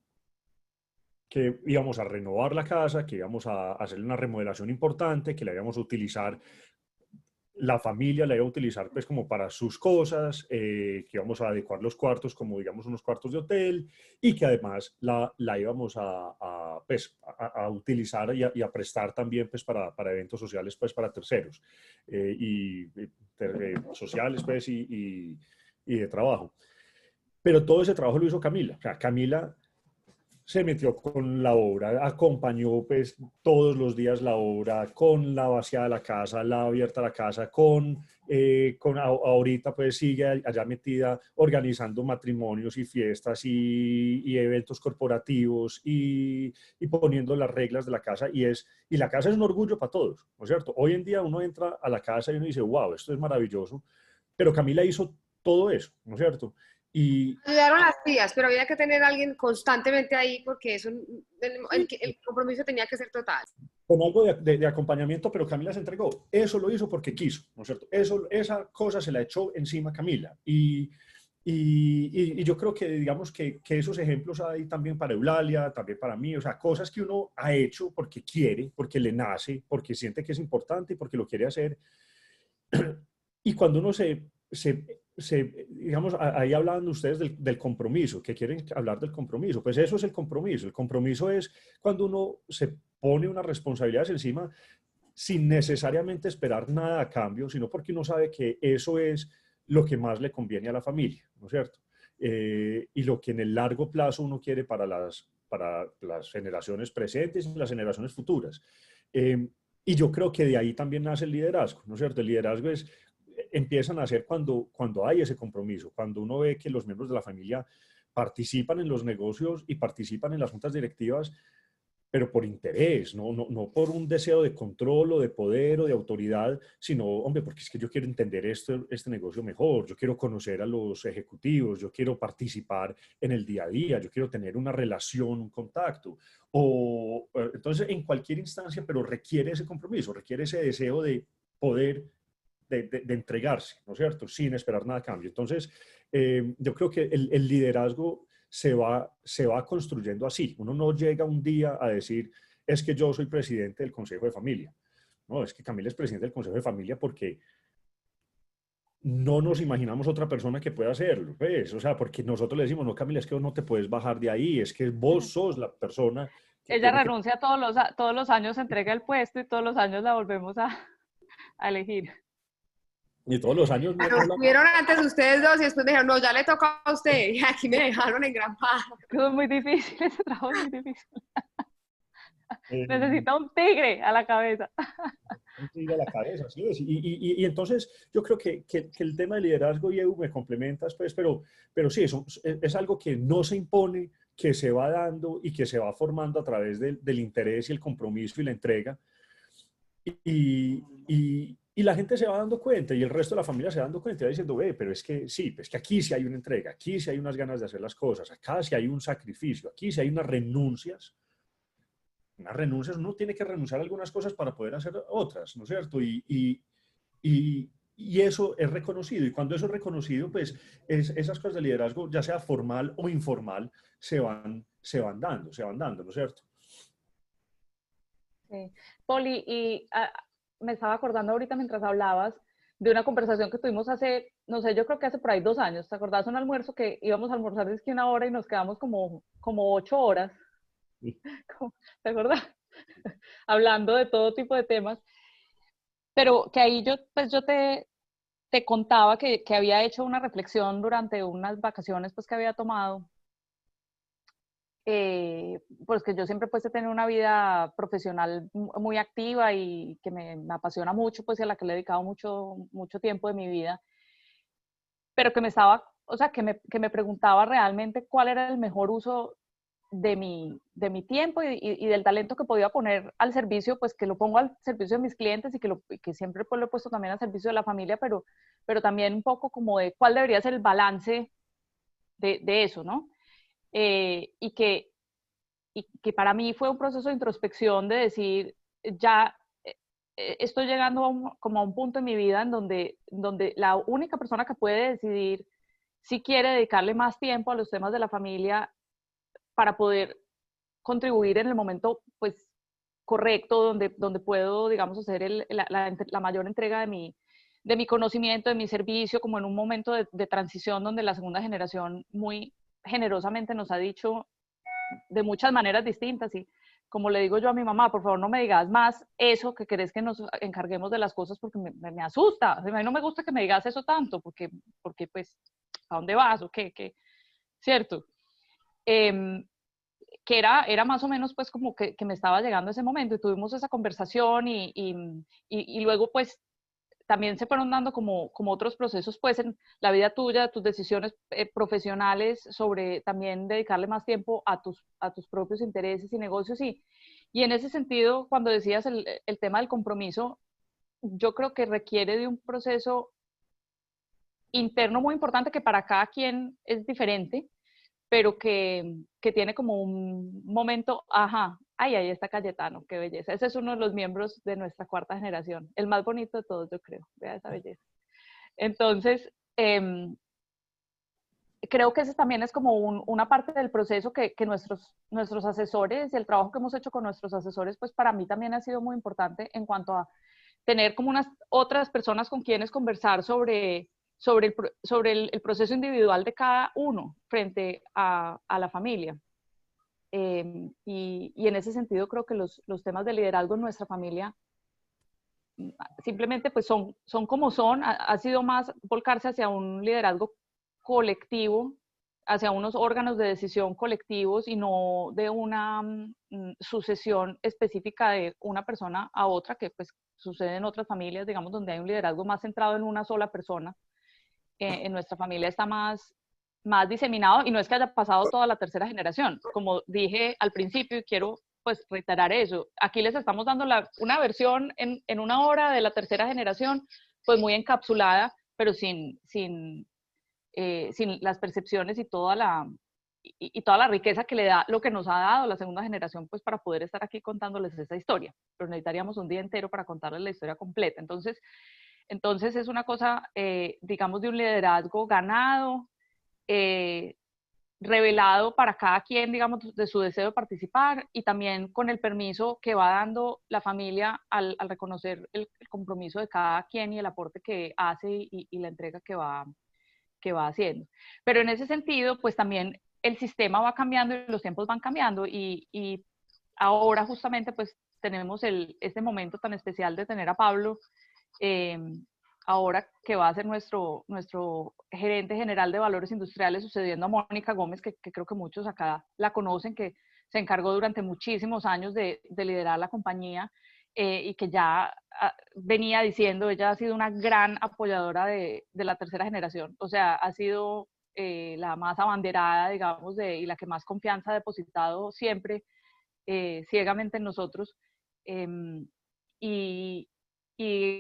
que íbamos a renovar la casa, que íbamos a hacerle una remodelación importante, que la íbamos a utilizar la familia la iba a utilizar pues como para sus cosas, que íbamos a adecuar los cuartos como digamos unos cuartos de hotel y que además la íbamos pues, a utilizar y a prestar también pues para eventos sociales pues para terceros sociales pues y de trabajo. Pero todo ese trabajo lo hizo Camila. O sea, Camila se metió con la obra, acompañó pues todos los días la obra, con la vaciada de la casa, la abierta de la casa, ahorita pues sigue allá metida organizando matrimonios y fiestas y eventos corporativos y poniendo las reglas de la casa y la casa es un orgullo para todos, ¿no es cierto? Hoy en día uno entra a la casa y uno dice, wow, esto es maravilloso, pero Camila hizo todo eso, ¿no es cierto? Y ayudaron las tías, pero había que tener a alguien constantemente ahí porque eso, el compromiso tenía que ser total. con algo de acompañamiento, pero Camila se entregó. Eso lo hizo porque quiso, ¿no es cierto? Esa cosa se la echó encima Camila. Y yo creo que, digamos, que esos ejemplos hay también para Eulalia, también para mí, o sea, cosas que uno ha hecho porque quiere, porque le nace, porque siente que es importante y porque lo quiere hacer. Y cuando uno digamos, ahí hablaban ustedes del compromiso, que quieren hablar del compromiso, pues eso es el compromiso. El compromiso es cuando uno se pone unas responsabilidades encima sin necesariamente esperar nada a cambio, sino porque uno sabe que eso es lo que más le conviene a la familia, ¿no es cierto? Y lo que en el largo plazo uno quiere para las generaciones presentes y las generaciones futuras. Y yo creo que de ahí también nace el liderazgo, ¿no es cierto? El liderazgo empiezan a hacer cuando hay ese compromiso, cuando uno ve que los miembros de la familia participan en los negocios y participan en las juntas directivas, pero por interés, no por un deseo de control o de poder o de autoridad, sino, hombre, porque es que yo quiero entender este negocio mejor, yo quiero conocer a los ejecutivos, yo quiero participar en el día a día, yo quiero tener una relación, un contacto. Entonces, en cualquier instancia, pero requiere ese compromiso, requiere ese deseo de poder de entregarse, ¿no es cierto? Sin esperar nada a cambio. Entonces, yo creo que el liderazgo se va construyendo así. Uno no llega un día a decir, es que yo soy presidente del Consejo de Familia. No, es que Camila es presidente del Consejo de Familia porque no nos imaginamos otra persona que pueda hacerlo, pues, o sea, porque nosotros le decimos, no, Camila, es que no te puedes bajar de ahí, es que vos sos la persona que Ella tiene que... renuncia todos los años, se entrega el puesto y todos los años la volvemos a elegir. Y todos los años... Bueno, estuvieron antes ustedes dos y después me dijeron, no, ya le toca a usted. Y aquí me dejaron engrampada. Es muy difícil, ese trabajo es muy difícil. Necesita un tigre a la cabeza. Un tigre a la cabeza, sí. Y entonces yo creo que el tema de liderazgo y EU me complementas, pues, pero sí, es algo que no se impone, que se va dando y que se va formando a través del interés y el compromiso y la entrega. Y la gente se va dando cuenta y el resto de la familia se va dando cuenta y va diciendo, pero es que sí, pues que aquí sí hay una entrega, aquí sí hay unas ganas de hacer las cosas, acá sí hay un sacrificio, aquí sí hay unas renuncias. Unas renuncias, uno tiene que renunciar a algunas cosas para poder hacer otras, ¿no es cierto? Y eso es reconocido. Y cuando eso es reconocido, pues esas cosas de liderazgo, ya sea formal o informal, se van dando, ¿no es cierto? Sí. Poli, me estaba acordando ahorita mientras hablabas de una conversación que tuvimos hace, no sé, yo creo que hace por ahí 2 años. ¿Te acordás? Un almuerzo que íbamos a almorzar desde 1 hora y nos quedamos como 8 horas. Sí. ¿Te acordás? Hablando de todo tipo de temas. Pero que ahí yo te contaba que había hecho una reflexión durante unas vacaciones pues que había tomado. Pues que yo siempre pues he tenido una vida profesional muy activa y que me apasiona mucho, pues y a la que le he dedicado mucho tiempo de mi vida, pero que me estaba, o sea, que me preguntaba realmente cuál era el mejor uso de mi tiempo y del talento que podía poner al servicio, pues que lo pongo al servicio de mis clientes y que siempre pues lo he puesto también al servicio de la familia, pero también un poco como de cuál debería ser el balance de eso, ¿no? Y que para mí fue un proceso de introspección de decir, ya estoy llegando como a un punto en mi vida en donde la única persona que puede decidir si quiere dedicarle más tiempo a los temas de la familia para poder contribuir en el momento pues correcto, donde puedo, digamos, hacer la mayor entrega de de mi conocimiento, de mi servicio, como en un momento de transición donde la segunda generación muy generosamente nos ha dicho de muchas maneras distintas y como le digo yo a mi mamá, por favor no me digas más eso que querés que nos encarguemos de las cosas porque me asusta. A mí no me gusta que me digas eso tanto porque pues, ¿a dónde vas? ¿O qué? ¿Cierto? Que era más o menos pues como que me estaba llegando ese momento y tuvimos esa conversación y luego pues también se fueron dando como otros procesos pues en la vida tuya, tus decisiones profesionales sobre también dedicarle más tiempo a tus propios intereses y negocios y en ese sentido cuando decías el tema del compromiso, yo creo que requiere de un proceso interno muy importante que para cada quien es diferente, pero que tiene como un momento, ajá, ay, ahí está Cayetano, qué belleza. Ese es uno de los miembros de nuestra cuarta generación, el más bonito de todos, yo creo, vea esa belleza. Entonces, creo que ese también es como una parte del proceso que nuestros asesores, el trabajo que hemos hecho con nuestros asesores, pues para mí también ha sido muy importante en cuanto a tener como unas otras personas con quienes conversar sobre el proceso individual de cada uno frente a la familia. Y en ese sentido creo que los temas de liderazgo en nuestra familia simplemente pues son como son, ha sido más volcarse hacia un liderazgo colectivo, hacia unos órganos de decisión colectivos y no de una sucesión específica de una persona a otra, que pues sucede en otras familias, digamos, donde hay un liderazgo más centrado en una sola persona. En nuestra familia está más diseminado y no es que haya pasado toda la tercera generación. Como dije al principio y quiero pues reiterar eso, aquí les estamos dando una versión en una hora de la tercera generación, pues muy encapsulada, pero sin las percepciones y toda la riqueza que le da lo que nos ha dado la segunda generación, pues para poder estar aquí contándoles esa historia. Pero necesitaríamos un día entero para contarles la historia completa. Entonces es una cosa, digamos, de un liderazgo ganado, revelado para cada quien, digamos, de su deseo de participar y también con el permiso que va dando la familia al reconocer el compromiso de cada quien y el aporte que hace y la entrega que va haciendo. Pero en ese sentido, pues también el sistema va cambiando y los tiempos van cambiando y ahora justamente pues tenemos este momento tan especial de tener a Pablo ahora que va a ser nuestro gerente general de valores industriales, sucediendo a Mónica Gómez, que creo que muchos acá la conocen, que se encargó durante muchísimos años de liderar la compañía y que ya venía diciendo, ella ha sido una gran apoyadora de la tercera generación, o sea, ha sido la más abanderada, digamos, y la que más confianza ha depositado siempre ciegamente en nosotros. Y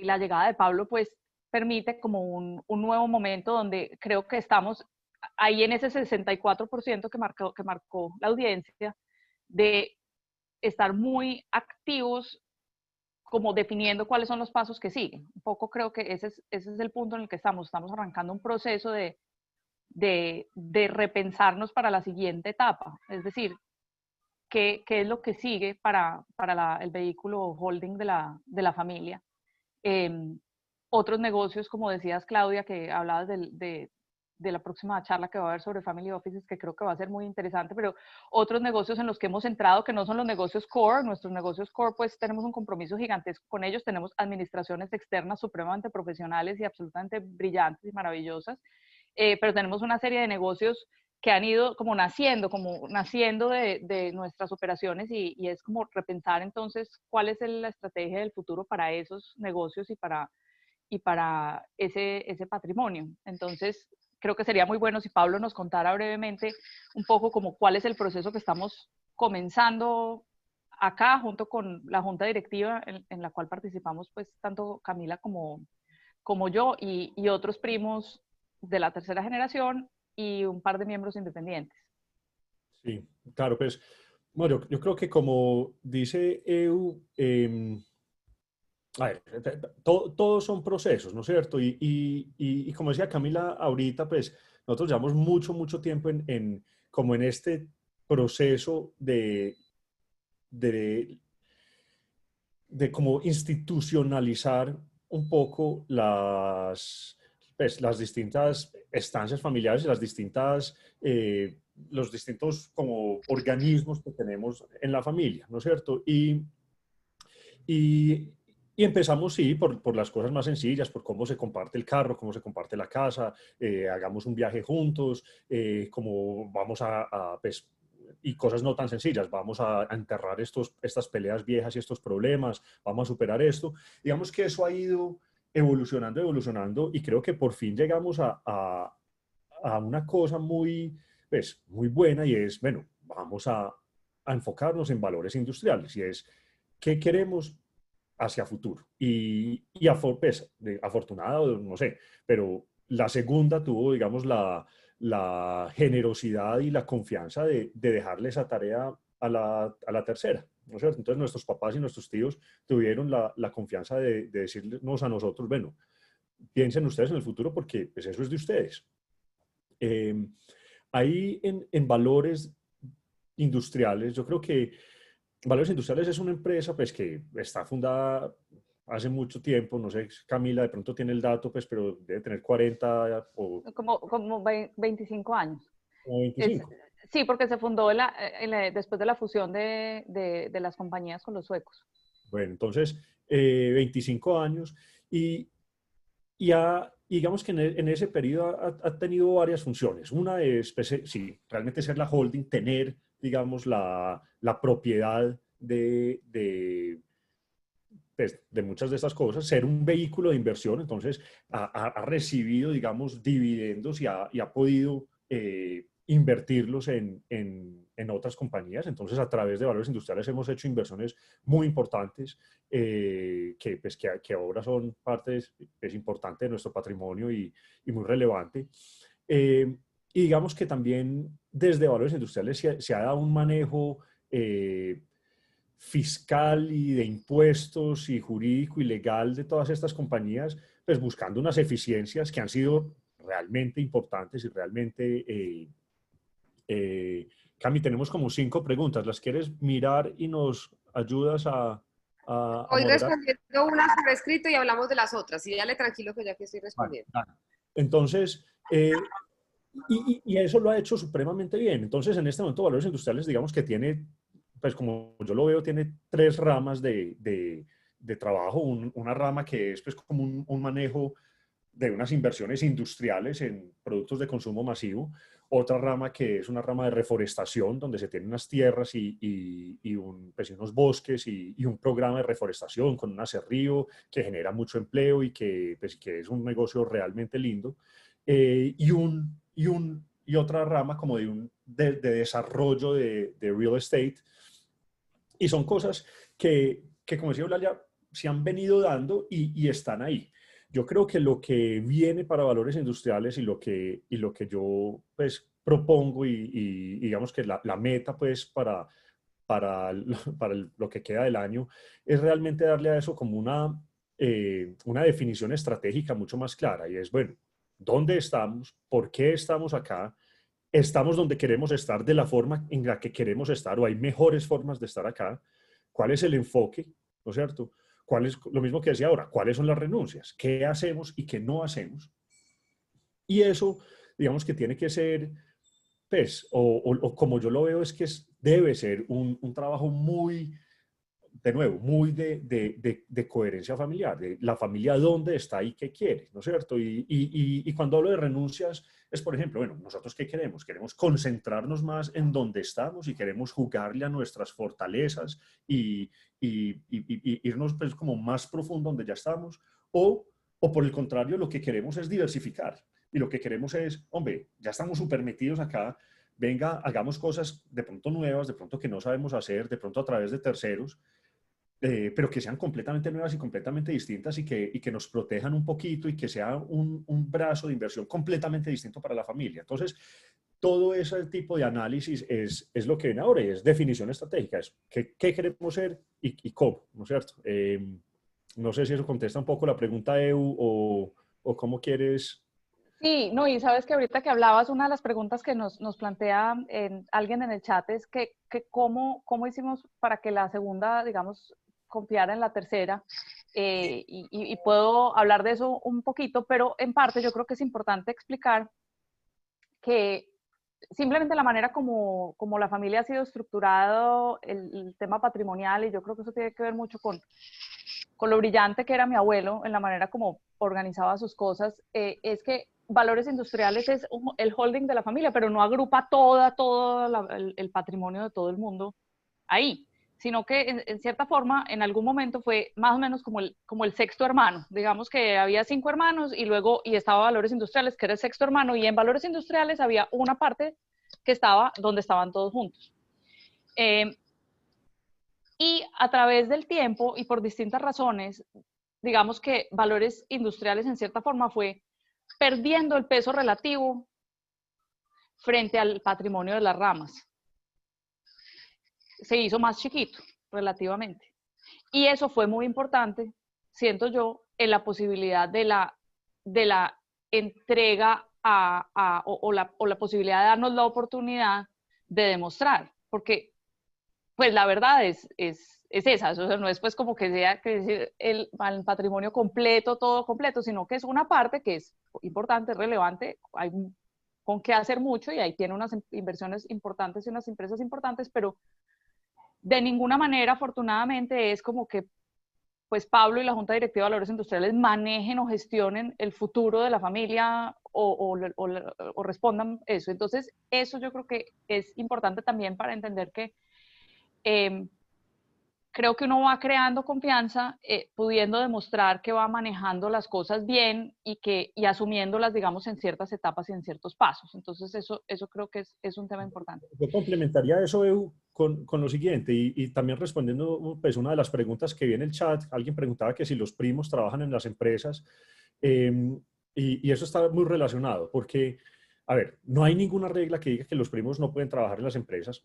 la llegada de Pablo, pues, permite como un nuevo momento donde creo que estamos ahí en ese 64% que marcó la audiencia, de estar muy activos como definiendo cuáles son los pasos que siguen. Un poco creo que ese es el punto en el que estamos arrancando un proceso de repensarnos para la siguiente etapa, es decir, qué es lo que sigue para el vehículo holding de la familia. Otros negocios, como decías, Claudia, que hablabas de la próxima charla que va a haber sobre Family Offices, que creo que va a ser muy interesante, pero otros negocios en los que hemos entrado que no son los negocios core. Nuestros negocios core, pues tenemos un compromiso gigantesco con ellos, tenemos administraciones externas supremamente profesionales y absolutamente brillantes y maravillosas, pero tenemos una serie de negocios que han ido como naciendo de nuestras operaciones y es como repensar entonces cuál es la estrategia del futuro para esos negocios y para ese patrimonio. Entonces, creo que sería muy bueno si Pablo nos contara brevemente un poco como cuál es el proceso que estamos comenzando acá junto con la junta directiva en la cual participamos pues tanto Camila como yo y otros primos de la tercera generación y un par de miembros independientes. Sí, claro, pues, bueno, yo creo que como dice Eu, a ver, todos son procesos, ¿no es cierto? Y como decía Camila ahorita, pues nosotros llevamos mucho tiempo como en este proceso de como institucionalizar un poco pues, las distintas estancias familiares y los distintos como organismos que tenemos en la familia, ¿no es cierto? Y, y empezamos, sí, por las cosas más sencillas, por cómo se comparte el carro, cómo se comparte la casa, hagamos un viaje juntos, cómo vamos pues, y cosas no tan sencillas, vamos a enterrar estas peleas viejas y estos problemas, vamos a superar esto. Digamos que eso ha ido evolucionando, evolucionando, y creo que por fin llegamos a una cosa pues, muy buena, y es, bueno, vamos a enfocarnos en valores industriales, y es qué queremos hacia futuro. Pues, afortunado, no sé, pero la segunda tuvo, digamos, la generosidad y la confianza de dejarle esa tarea a la tercera, ¿no es cierto? Entonces nuestros papás y nuestros tíos tuvieron la confianza de decirnos a nosotros, bueno, piensen ustedes en el futuro porque pues, eso es de ustedes. Ahí en valores industriales, yo creo que Valores Industriales es una empresa pues, que está fundada hace mucho tiempo, no sé, Camila de pronto tiene el dato, pues, pero debe tener 40 o Como 25 años. 25. Sí, porque se fundó después de la fusión de las compañías con los suecos. Bueno, entonces, 25 años y, digamos que en ese periodo ha tenido varias funciones. Una es, pues, sí, realmente ser la holding, tener, digamos, la propiedad pues, de muchas de estas cosas, ser un vehículo de inversión, entonces ha recibido, digamos, dividendos y ha podido invertirlos en otras compañías. Entonces, a través de Valores Industriales hemos hecho inversiones muy importantes pues, que ahora son parte es importante de nuestro patrimonio y muy relevante. Y digamos que también desde Valores Industriales se ha dado un manejo fiscal y de impuestos y jurídico y legal de todas estas compañías, pues buscando unas eficiencias que han sido realmente importantes y realmente... Cami, tenemos como 5 preguntas. ¿Las quieres mirar y nos ayudas a Voy moderar? respondiendo una por escrito y hablamos de las otras. Y dale tranquilo que ya que estoy Vale, respondiendo. vale. Entonces, y eso lo ha hecho supremamente bien. Entonces, en este momento, Valores Industriales, digamos que tiene, pues como yo lo veo, tiene 3 ramas de trabajo. Una rama que es pues como un manejo de unas inversiones industriales en productos de consumo masivo. Otra rama que es una rama de reforestación, donde se tienen unas tierras pues, unos bosques y un programa de reforestación con un acerrío que genera mucho empleo y pues, que es un negocio realmente lindo. Y otra rama como de desarrollo de real estate. Y son cosas que como decía Eulalia, se han venido dando y están ahí. Yo creo que lo que viene para valores industriales y lo que yo pues propongo y digamos que la meta pues para lo que queda del año es realmente darle a eso como una definición estratégica mucho más clara, y es, bueno, ¿dónde estamos? ¿Por qué estamos acá? ¿Estamos donde queremos estar de la forma en la que queremos estar o hay mejores formas de estar acá? ¿Cuál es el enfoque? ¿No es cierto? ¿Cuál es lo mismo que decía ahora? ¿Cuáles son las renuncias? ¿Qué hacemos y qué no hacemos? Y eso, digamos que tiene que ser, pues, o como yo lo veo, es que debe ser un trabajo muy, de nuevo, muy de coherencia familiar, de la familia dónde está y qué quiere, ¿no es cierto? Y cuando hablo de renuncias, es, por ejemplo, bueno, ¿nosotros qué queremos? Queremos concentrarnos más en donde estamos y queremos jugarle a nuestras fortalezas y irnos pues como más profundo donde ya estamos, o por el contrario, lo que queremos es diversificar y lo que queremos es, hombre, ya estamos súper metidos acá, venga, hagamos cosas de pronto nuevas, de pronto que no sabemos hacer, de pronto a través de terceros, pero que sean completamente nuevas y completamente distintas y que nos protejan un poquito y que sea un brazo de inversión completamente distinto para la familia. Entonces, todo ese tipo de análisis es lo que viene ahora, y es definición estratégica, es qué queremos ser y cómo, ¿no es cierto? No sé si eso contesta un poco la pregunta, Eu, o cómo quieres... Sí, no, y sabes que ahorita que hablabas, una de las preguntas que nos plantea alguien en el chat es que cómo hicimos para que la segunda, digamos, confiara en la tercera. y puedo hablar de eso un poquito, pero en parte yo creo que es importante explicar que simplemente la manera como la familia ha sido estructurado, el tema patrimonial, y yo creo que eso tiene que ver mucho con lo brillante que era mi abuelo en la manera como organizaba sus cosas, es que Valores Industriales es el holding de la familia, pero no agrupa todo el patrimonio de todo el mundo ahí, sino que en cierta forma, en algún momento fue más o menos como el sexto hermano. Digamos que había 5 hermanos y estaba Valores Industriales, que era el sexto hermano, y en Valores Industriales había una parte que estaba donde estaban todos juntos. Y a través del tiempo y por distintas razones, digamos que Valores Industriales en cierta forma fue perdiendo el peso relativo frente al patrimonio de las ramas. Se hizo más chiquito relativamente. Y eso fue muy importante, siento yo, en la posibilidad de la entrega o la posibilidad de darnos la oportunidad de demostrar. Porque, pues la verdad es esa, o sea, no es pues como que sea el patrimonio completo, todo completo, sino que es una parte que es importante, relevante, hay con qué hacer mucho y ahí tiene unas inversiones importantes y unas empresas importantes, pero de ninguna manera, afortunadamente, es como que pues Pablo y la Junta Directiva de Valores Industriales manejen o gestionen el futuro de la familia o respondan eso. Entonces, eso yo creo que es importante también para entender que creo que uno va creando confianza, pudiendo demostrar que va manejando las cosas bien y asumiéndolas, digamos, en ciertas etapas y en ciertos pasos. Entonces, eso creo que es un tema importante. Yo complementaría eso, Edu, con lo siguiente, y también respondiendo pues, una de las preguntas que vi en el chat, alguien preguntaba que si los primos trabajan en las empresas, y eso está muy relacionado, porque, a ver, no hay ninguna regla que diga que los primos no pueden trabajar en las empresas.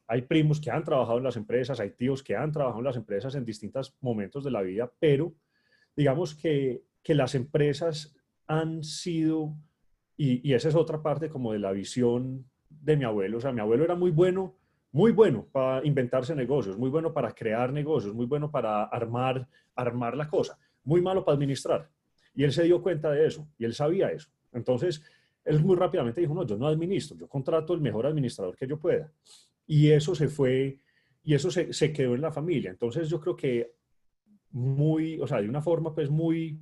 Hay primos que han trabajado en las empresas, hay tíos que han trabajado en las empresas en distintos momentos de la vida, pero digamos que las empresas han sido, y esa es otra parte como de la visión de mi abuelo. O sea, mi abuelo era muy bueno para inventarse negocios, muy bueno para crear negocios, muy bueno para armar la cosa, muy malo para administrar. Y él se dio cuenta de eso, y él sabía eso. Entonces, él muy rápidamente dijo, no, yo no administro, yo contrato el mejor administrador que yo pueda. Y eso se fue, y eso se quedó en la familia. Entonces, yo creo que o sea, de una forma pues muy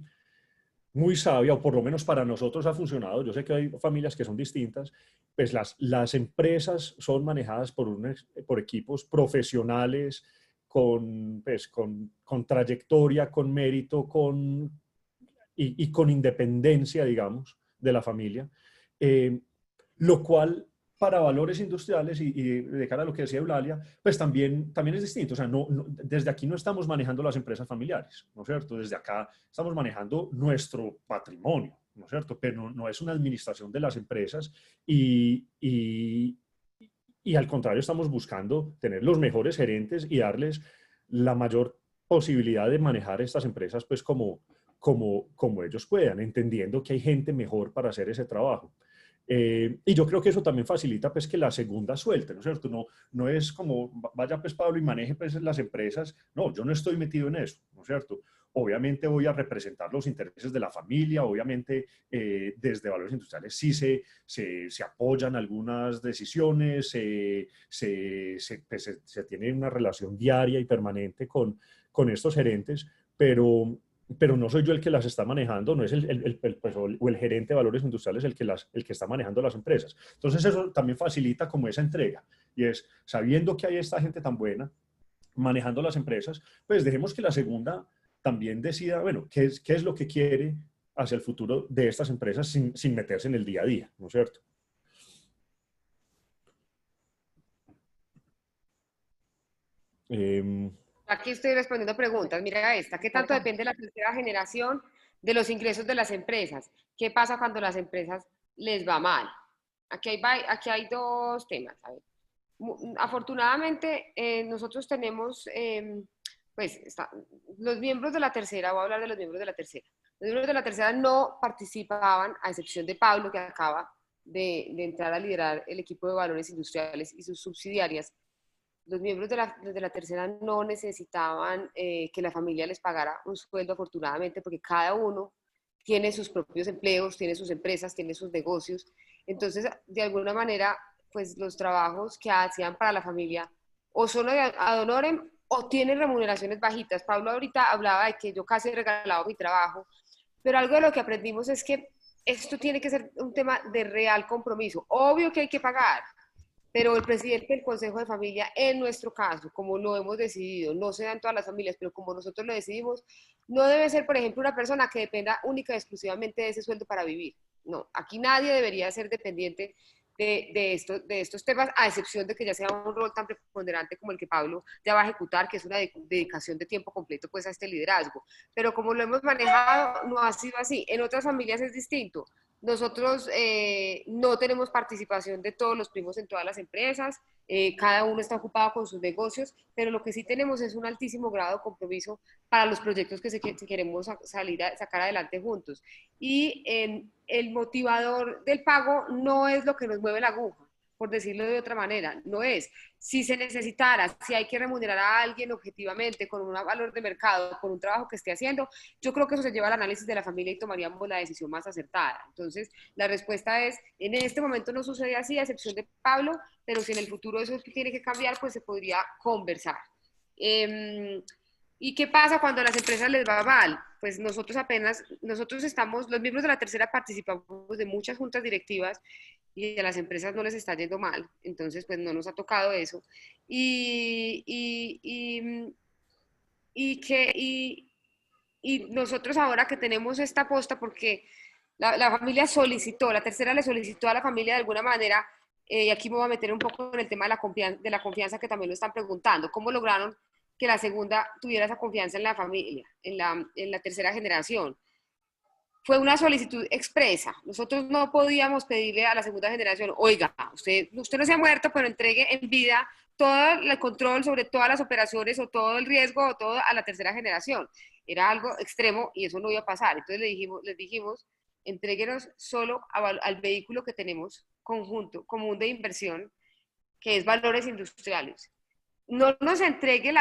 sabia, o por lo menos para nosotros ha funcionado. Yo sé que hay familias que son distintas, pues las empresas son manejadas por equipos profesionales pues, con trayectoria, con mérito, y con independencia, digamos, de la familia, lo cual para Valores Industriales y de cara a lo que decía Eulalia, pues también es distinto. O sea, desde aquí no estamos manejando las empresas familiares, ¿no es cierto? Desde acá estamos manejando nuestro patrimonio, ¿no es cierto? Pero no es una administración de las empresas y al contrario estamos buscando tener los mejores gerentes y darles la mayor posibilidad de manejar estas empresas pues como ellos puedan, entendiendo que hay gente mejor para hacer ese trabajo. Y yo creo que eso también facilita pues que la segunda suelte, ¿no es cierto? No es como vaya pues Pablo y maneje pues las empresas. No, yo no estoy metido en eso, ¿no es cierto? Obviamente voy a representar los intereses de la familia, obviamente desde Valores Industriales sí se apoyan algunas decisiones, se tiene una relación diaria y permanente con estos gerentes, pero no soy yo el que las está manejando, no es el gerente de Valores Industriales el que está manejando las empresas. Entonces eso también facilita como esa entrega, y es sabiendo que hay esta gente tan buena manejando las empresas, pues dejemos que la segunda también decida, bueno, qué es lo que quiere hacia el futuro de estas empresas sin meterse en el día a día, ¿no es cierto? Aquí estoy respondiendo preguntas. Mira esta. ¿Qué tanto depende la tercera generación de los ingresos de las empresas? ¿Qué pasa cuando las empresas les va mal? Aquí hay dos temas. A ver. Afortunadamente, nosotros tenemos, los miembros de la tercera, voy a hablar de los miembros de la tercera. Los miembros de la tercera no participaban, a excepción de Pablo, que acaba de entrar a liderar el equipo de Valores Industriales y sus subsidiarias. los miembros de la tercera no necesitaban que la familia les pagara un sueldo, afortunadamente, porque cada uno tiene sus propios empleos, tiene sus empresas, tiene sus negocios. Entonces, de alguna manera, pues los trabajos que hacían para la familia o son ad honorem o tienen remuneraciones bajitas. Pablo ahorita hablaba de que yo casi he regalado mi trabajo, pero algo de lo que aprendimos es que esto tiene que ser un tema de real compromiso. Obvio que hay que pagar, pero el presidente del Consejo de Familia, en nuestro caso, como lo hemos decidido, no se da en todas las familias, pero como nosotros lo decidimos, no debe ser, por ejemplo, una persona que dependa única y exclusivamente de ese sueldo para vivir. No, aquí nadie debería ser dependiente de estos temas, a excepción de que ya sea un rol tan preponderante como el que Pablo ya va a ejecutar, que es una dedicación de tiempo completo pues, a este liderazgo. Pero como lo hemos manejado, no ha sido así. En otras familias es distinto. Nosotros no tenemos participación de todos los primos en todas las empresas, cada uno está ocupado con sus negocios, pero lo que sí tenemos es un altísimo grado de compromiso para los proyectos que queremos sacar adelante juntos. Y el motivador del pago no es lo que nos mueve la aguja, por decirlo de otra manera, no es. Si se necesitara, si hay que remunerar a alguien objetivamente con un valor de mercado, con un trabajo que esté haciendo, yo creo que eso se lleva al análisis de la familia y tomaríamos la decisión más acertada. Entonces, la respuesta es, en este momento no sucede así, a excepción de Pablo, pero si en el futuro eso tiene que cambiar, pues se podría conversar. ¿Y qué pasa cuando a las empresas les va mal? Pues nosotros estamos, los miembros de la tercera participamos de muchas juntas directivas y a las empresas no les está yendo mal, entonces pues no nos ha tocado eso. Y nosotros ahora que tenemos esta posta, porque la familia solicitó, la tercera le solicitó a la familia de alguna manera, y aquí me voy a meter un poco en el tema de la confianza que también lo están preguntando, ¿cómo lograron que la segunda tuviera esa confianza en la familia, en la tercera generación? Fue una solicitud expresa. Nosotros no podíamos pedirle a la segunda generación, oiga, usted no se ha muerto, pero entregue en vida todo el control sobre todas las operaciones o todo el riesgo o todo a la tercera generación. Era algo extremo y eso no iba a pasar. Entonces les dijimos, entréguenos solo al vehículo que tenemos conjunto, común de inversión, que es valores industriales. No nos entregue,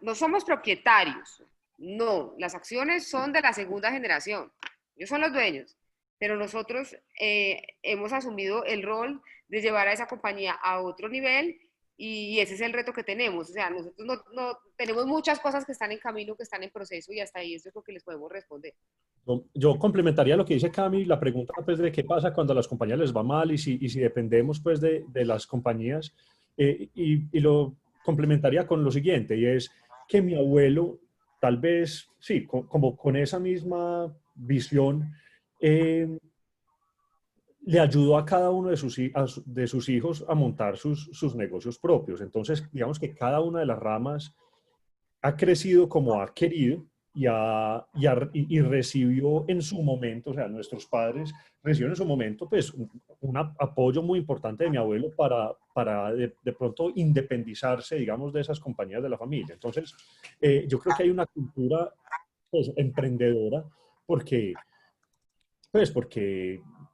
no somos propietarios, no, las acciones son de la segunda generación. Ellos son los dueños, pero nosotros hemos asumido el rol de llevar a esa compañía a otro nivel y ese es el reto que tenemos. O sea, nosotros no tenemos muchas cosas que están en camino, que están en proceso y hasta ahí eso es lo que les podemos responder. Yo complementaría lo que dice Cami, la pregunta pues, de qué pasa cuando a las compañías les va mal y si dependemos pues, de las compañías. Y lo complementaría con lo siguiente, y es que mi abuelo, tal vez, sí, como con esa misma visión, le ayudó a cada uno de sus hijos a montar sus negocios propios. Entonces, digamos que cada una de las ramas ha crecido como ha querido y recibió en su momento, o sea, nuestros padres recibieron en su momento, pues, un apoyo muy importante de mi abuelo para de pronto independizarse, digamos, de esas compañías de la familia. Entonces, yo creo que hay una cultura, pues, emprendedora, porque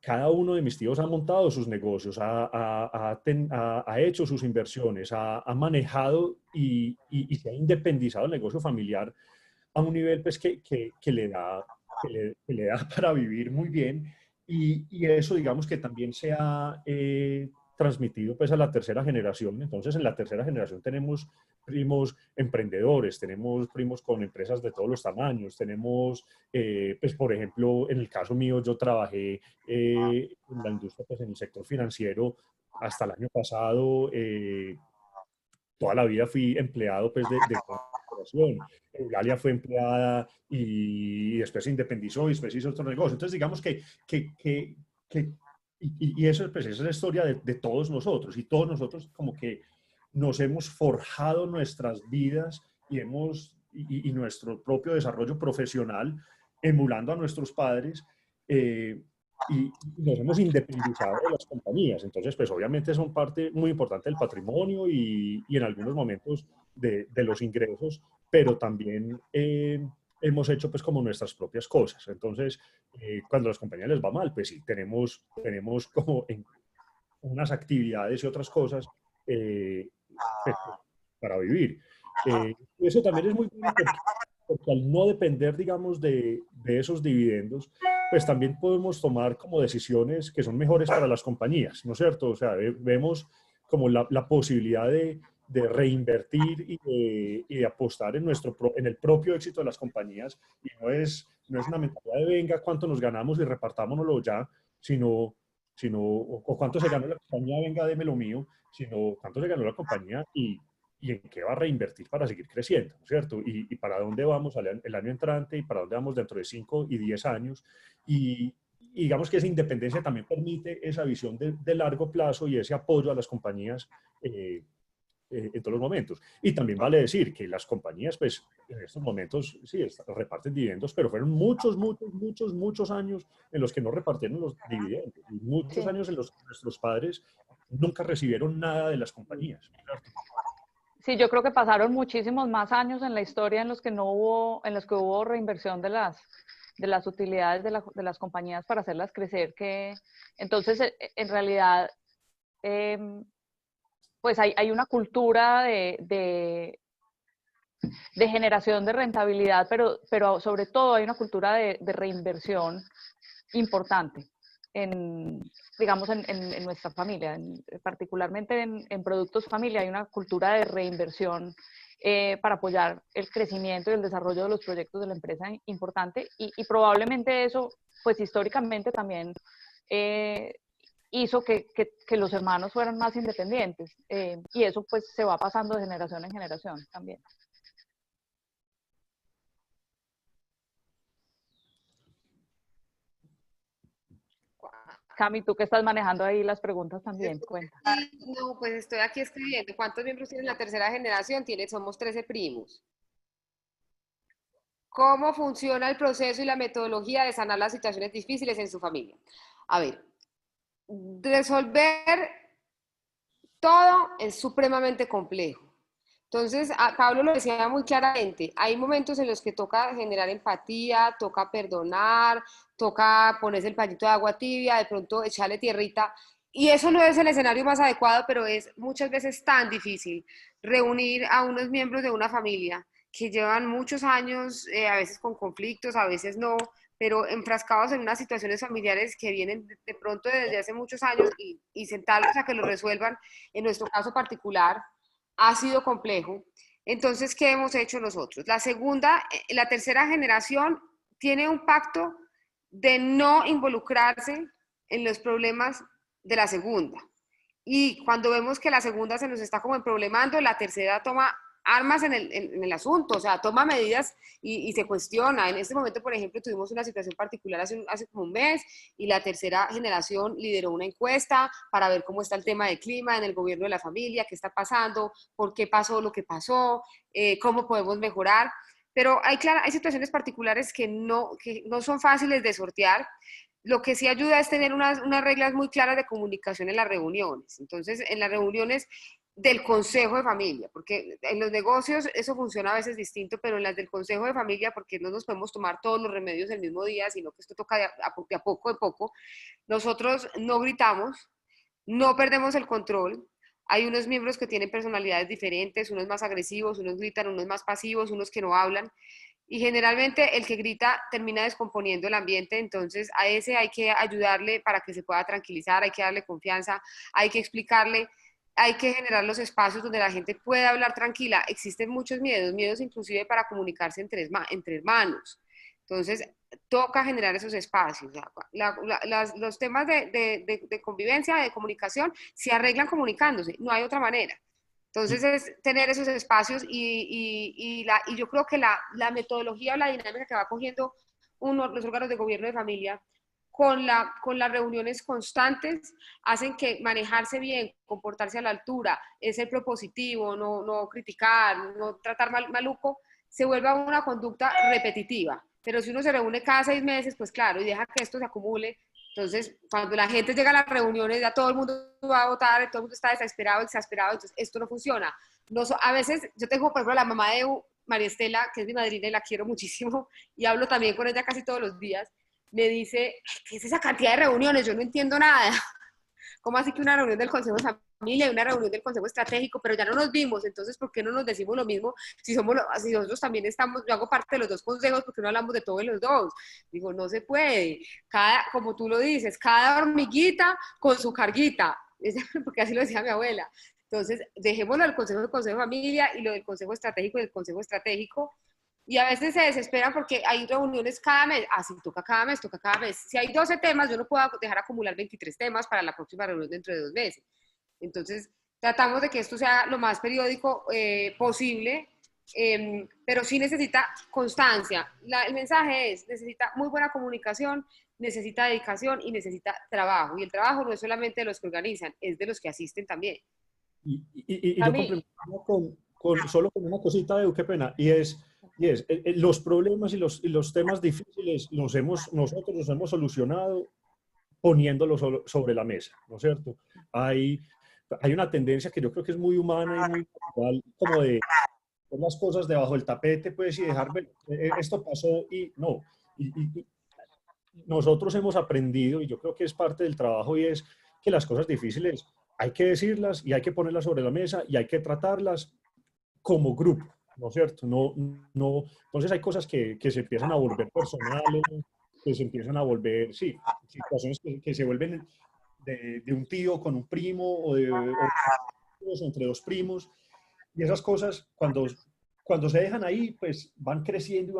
cada uno de mis tíos ha montado sus negocios, ha hecho sus inversiones, ha manejado y se ha independizado el negocio familiar a un nivel pues, que le da para vivir muy bien. Y eso, digamos, que también se ha transmitido pues, a la tercera generación. Entonces, en la tercera generación tenemos primos emprendedores, tenemos primos con empresas de todos los tamaños, tenemos, pues, por ejemplo, en el caso mío, yo trabajé en la industria, pues, en el sector financiero hasta el año pasado. Toda la vida fui empleado pues, de corporación. Eulalia fue empleada y después se independizó y después hizo otro negocio. Entonces, digamos y eso, pues, esa es la historia de todos nosotros. Y todos nosotros como que nos hemos forjado nuestras vidas y nuestro propio desarrollo profesional emulando a nuestros padres. Y nos hemos independizado de las compañías. Entonces, pues obviamente son parte muy importante del patrimonio y en algunos momentos de los ingresos, pero también hemos hecho pues como nuestras propias cosas. Entonces, cuando a las compañías les va mal, pues sí, tenemos como unas actividades y otras cosas pues, para vivir. Eso también es muy bueno porque al no depender, digamos, de esos dividendos, pues también podemos tomar como decisiones que son mejores para las compañías, ¿no es cierto? O sea, vemos como la posibilidad de reinvertir y de apostar en el propio éxito de las compañías. Y no es una mentalidad de venga, cuánto nos ganamos y repartámonoslo ya, o cuánto se ganó la compañía, venga, deme lo mío, sino cuánto se ganó la compañía y en qué va a reinvertir para seguir creciendo, ¿no es cierto? Y para dónde vamos el año entrante y para dónde vamos dentro de 5 y 10 años. Y digamos que esa independencia también permite esa visión de largo plazo y ese apoyo a las compañías en todos los momentos. Y también vale decir que las compañías, pues, en estos momentos, sí, reparten dividendos, pero fueron muchos años en los que no repartieron los dividendos. Y muchos Sí. años en los que nuestros padres nunca recibieron nada de las compañías, ¿cierto? Sí, yo creo que pasaron muchísimos más años en la historia en los que hubo reinversión de las utilidades de las compañías para hacerlas crecer, entonces en realidad pues hay una cultura de generación de rentabilidad, pero sobre todo hay una cultura de reinversión importante digamos, en nuestra familia, particularmente en productos familia, hay una cultura de reinversión para apoyar el crecimiento y el desarrollo de los proyectos de la empresa importante y probablemente eso, pues históricamente también hizo que los hermanos fueran más independientes y eso pues se va pasando de generación en generación también. Cami, tú que estás manejando ahí las preguntas también, cuenta. No, pues estoy aquí escribiendo. ¿Cuántos miembros tiene la tercera generación? Somos 13 primos. ¿Cómo funciona el proceso y la metodología de sanar las situaciones difíciles en su familia? A ver, resolver todo es supremamente complejo. Entonces, Pablo lo decía muy claramente, hay momentos en los que toca generar empatía, toca perdonar, toca ponerse el pañito de agua tibia, de pronto echarle tierrita, y eso no es el escenario más adecuado, pero es muchas veces tan difícil reunir a unos miembros de una familia que llevan muchos años, a veces con conflictos, a veces no, pero enfrascados en unas situaciones familiares que vienen de pronto desde hace muchos años y sentarlos a que lo resuelvan, en nuestro caso particular, ha sido complejo. Entonces, ¿qué hemos hecho nosotros? La tercera generación tiene un pacto de no involucrarse en los problemas de la segunda. Y cuando vemos que la segunda se nos está como emproblemando, la tercera toma armas en el asunto, o sea, toma medidas y se cuestiona. En este momento, por ejemplo, tuvimos una situación particular hace como un mes y la tercera generación lideró una encuesta para ver cómo está el tema del clima en el gobierno de la familia, qué está pasando, por qué pasó lo que pasó, cómo podemos mejorar. Pero hay situaciones particulares que no son fáciles de sortear. Lo que sí ayuda es tener unas reglas muy claras de comunicación en las reuniones. Entonces, en las reuniones del consejo de familia, porque en los negocios eso funciona a veces distinto, pero en las del consejo de familia, porque no nos podemos tomar todos los remedios el mismo día, sino que esto toca de a poco, nosotros no gritamos, no perdemos el control. Hay unos miembros que tienen personalidades diferentes, unos más agresivos, unos gritan, unos más pasivos, unos que no hablan. Y generalmente el que grita termina descomponiendo el ambiente, entonces a ese hay que ayudarle para que se pueda tranquilizar, hay que darle confianza, hay que explicarle, hay que generar los espacios donde la gente pueda hablar tranquila. Existen muchos miedos inclusive para comunicarse entre hermanos. Entonces, toca generar esos espacios. Los temas de convivencia, de comunicación, se arreglan comunicándose, no hay otra manera. Entonces es tener esos espacios y yo creo que la metodología o la dinámica que va cogiendo los órganos de gobierno de familia con las reuniones constantes hacen que manejarse bien, comportarse a la altura, ser propositivo, no criticar, no tratar maluco, se vuelva una conducta repetitiva. Pero si uno se reúne cada 6 meses, pues claro, y deja que esto se acumule, entonces cuando la gente llega a las reuniones ya todo el mundo va a votar, todo el mundo está desesperado, exasperado, entonces esto no funciona. A veces yo tengo, por ejemplo, la mamá de María Estela, que es mi madrina y la quiero muchísimo, y hablo también con ella casi todos los días, me dice, ¿qué es esa cantidad de reuniones? Yo no entiendo nada. ¿cómo así que una reunión del Consejo de Familia y una reunión del Consejo Estratégico, pero ya no nos vimos? Entonces, ¿por qué no nos decimos lo mismo? Si nosotros también estamos, yo hago parte de los dos consejos, ¿por qué no hablamos de todos los dos? Digo, no se puede. Como tú lo dices, cada hormiguita con su carguita, porque así lo decía mi abuela. Entonces, dejémoslo al Consejo de Familia y lo del Consejo Estratégico y el Consejo Estratégico. Y a veces se desesperan porque hay reuniones cada mes. Ah, sí, toca cada mes, toca cada mes. Si hay 12 temas, yo no puedo dejar acumular 23 temas para la próxima reunión dentro de 2 meses. Entonces, tratamos de que esto sea lo más periódico posible, pero sí necesita constancia. El mensaje es, necesita muy buena comunicación, necesita dedicación y necesita trabajo. Y el trabajo no es solamente de los que organizan, es de los que asisten también. Y yo complemento solo con una cosita, qué pena, y es los problemas y los temas difíciles nosotros los hemos solucionado poniéndolos sobre la mesa, ¿no es cierto? Hay una tendencia que yo creo que es muy humana y muy natural, como de poner las cosas debajo del tapete, pues, y dejar, esto pasó y no. Y nosotros hemos aprendido, y yo creo que es parte del trabajo, y es que las cosas difíciles hay que decirlas y hay que ponerlas sobre la mesa y hay que tratarlas como grupo, ¿no es cierto? Entonces hay cosas que se empiezan a volver personales, que se empiezan a volver, sí, situaciones que se vuelven de un tío con un primo o entre dos primos, y esas cosas cuando se dejan ahí, pues van creciendo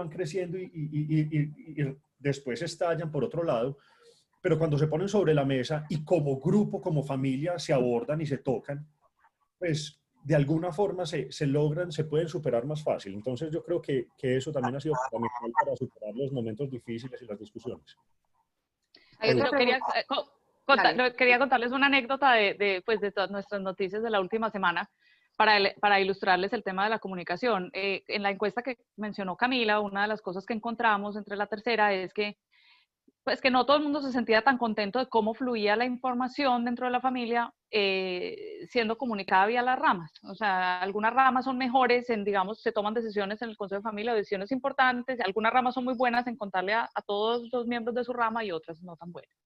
y después estallan por otro lado, pero cuando se ponen sobre la mesa y como grupo, como familia, se abordan y se tocan, pues de alguna forma se logran, se pueden superar más fácil. Entonces yo creo que eso también ha sido fundamental para superar los momentos difíciles y las discusiones. Yo quería contarles una anécdota pues, de todas nuestras noticias de la última semana para ilustrarles el tema de la comunicación. En la encuesta que mencionó Camila, una de las cosas que encontramos entre la tercera es que pues que no todo el mundo se sentía tan contento de cómo fluía la información dentro de la familia siendo comunicada vía las ramas. O sea, algunas ramas son mejores digamos, se toman decisiones en el Consejo de Familia, decisiones importantes, algunas ramas son muy buenas en contarle a todos los miembros de su rama y otras no tan buenas.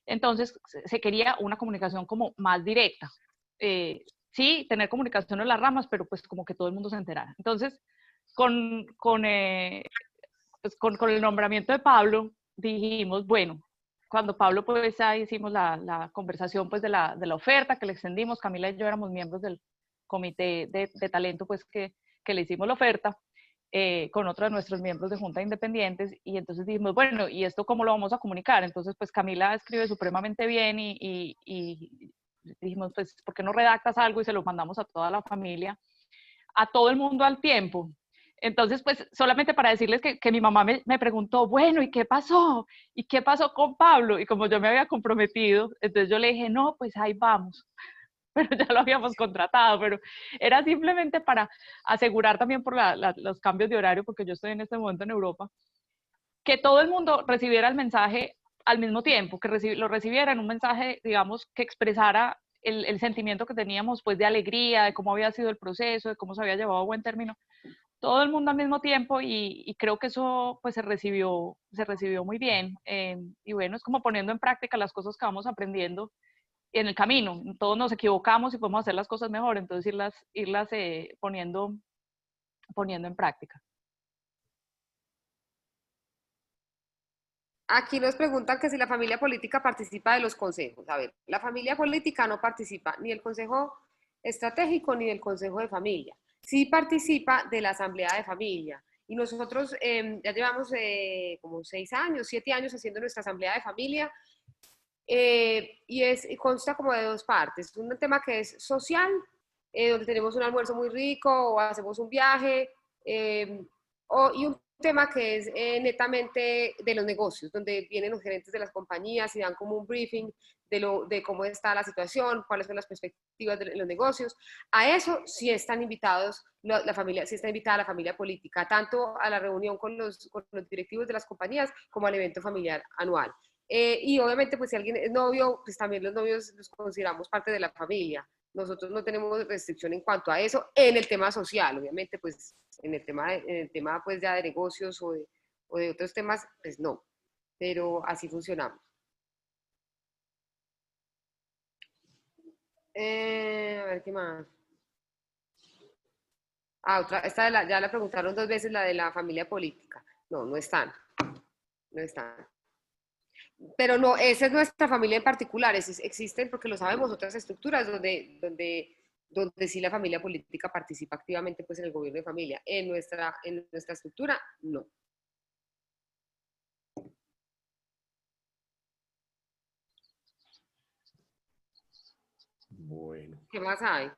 Entonces, se quería una comunicación como más directa. Sí, tener comunicación en las ramas, pero pues como que todo el mundo se enterara. Entonces, con el nombramiento de Pablo, dijimos, bueno, cuando Pablo, pues ahí hicimos la conversación pues de la oferta que le extendimos, Camila y yo éramos miembros del comité de talento pues que le hicimos la oferta con otro de nuestros miembros de Junta de Independientes, y entonces dijimos, bueno, ¿y esto cómo lo vamos a comunicar? Entonces pues Camila escribe supremamente bien y dijimos, pues, ¿por qué no redactas algo y se lo mandamos a toda la familia, a todo el mundo al tiempo? Entonces, pues, solamente para decirles que mi mamá me preguntó, bueno, ¿y qué pasó? ¿Y qué pasó con Pablo? Y como yo me había comprometido, entonces yo le dije, no, pues ahí vamos. Pero ya lo habíamos contratado, pero era simplemente para asegurar también por los cambios de horario, porque yo estoy en este momento en Europa, que todo el mundo recibiera el mensaje al mismo tiempo, que lo recibiera en un mensaje, digamos, que expresara el sentimiento que teníamos, pues, de alegría, de cómo había sido el proceso, de cómo se había llevado a buen término, todo el mundo al mismo tiempo, y creo que eso pues se recibió muy bien, y bueno, es como poniendo en práctica las cosas que vamos aprendiendo en el camino. Todos nos equivocamos y podemos hacer las cosas mejor, entonces irlas poniendo en práctica. Aquí nos preguntan que si la familia política participa de los consejos. A ver, la familia política no participa ni del consejo estratégico ni del consejo de familia. Sí participa de la asamblea de familia. Y nosotros ya llevamos como 6 años, 7 años haciendo nuestra asamblea de familia. Y consta como de 2 partes. Un tema que es social, donde tenemos un almuerzo muy rico o hacemos un viaje, y un tema que es netamente de los negocios, donde vienen los gerentes de las compañías y dan como un briefing de cómo está la situación, cuáles son las perspectivas de los negocios. A eso sí están invitados la familia, sí está invitada la familia política, tanto a la reunión con los directivos de las compañías como al evento familiar anual. Y obviamente, pues si alguien es novio, pues también los novios los consideramos parte de la familia. Nosotros no tenemos restricción en cuanto a eso en el tema social, obviamente, pues en el tema pues ya de negocios o de otros temas, pues no, pero así funcionamos. A ver, ¿qué más? Otra, ya la preguntaron 2 veces, la de la familia política. No, no están. No están. Pero no, esa es nuestra familia en particular. Existen, porque lo sabemos, otras estructuras donde sí la familia política participa activamente pues, en el gobierno de familia. En nuestra estructura, no. Bueno. ¿Qué más hay?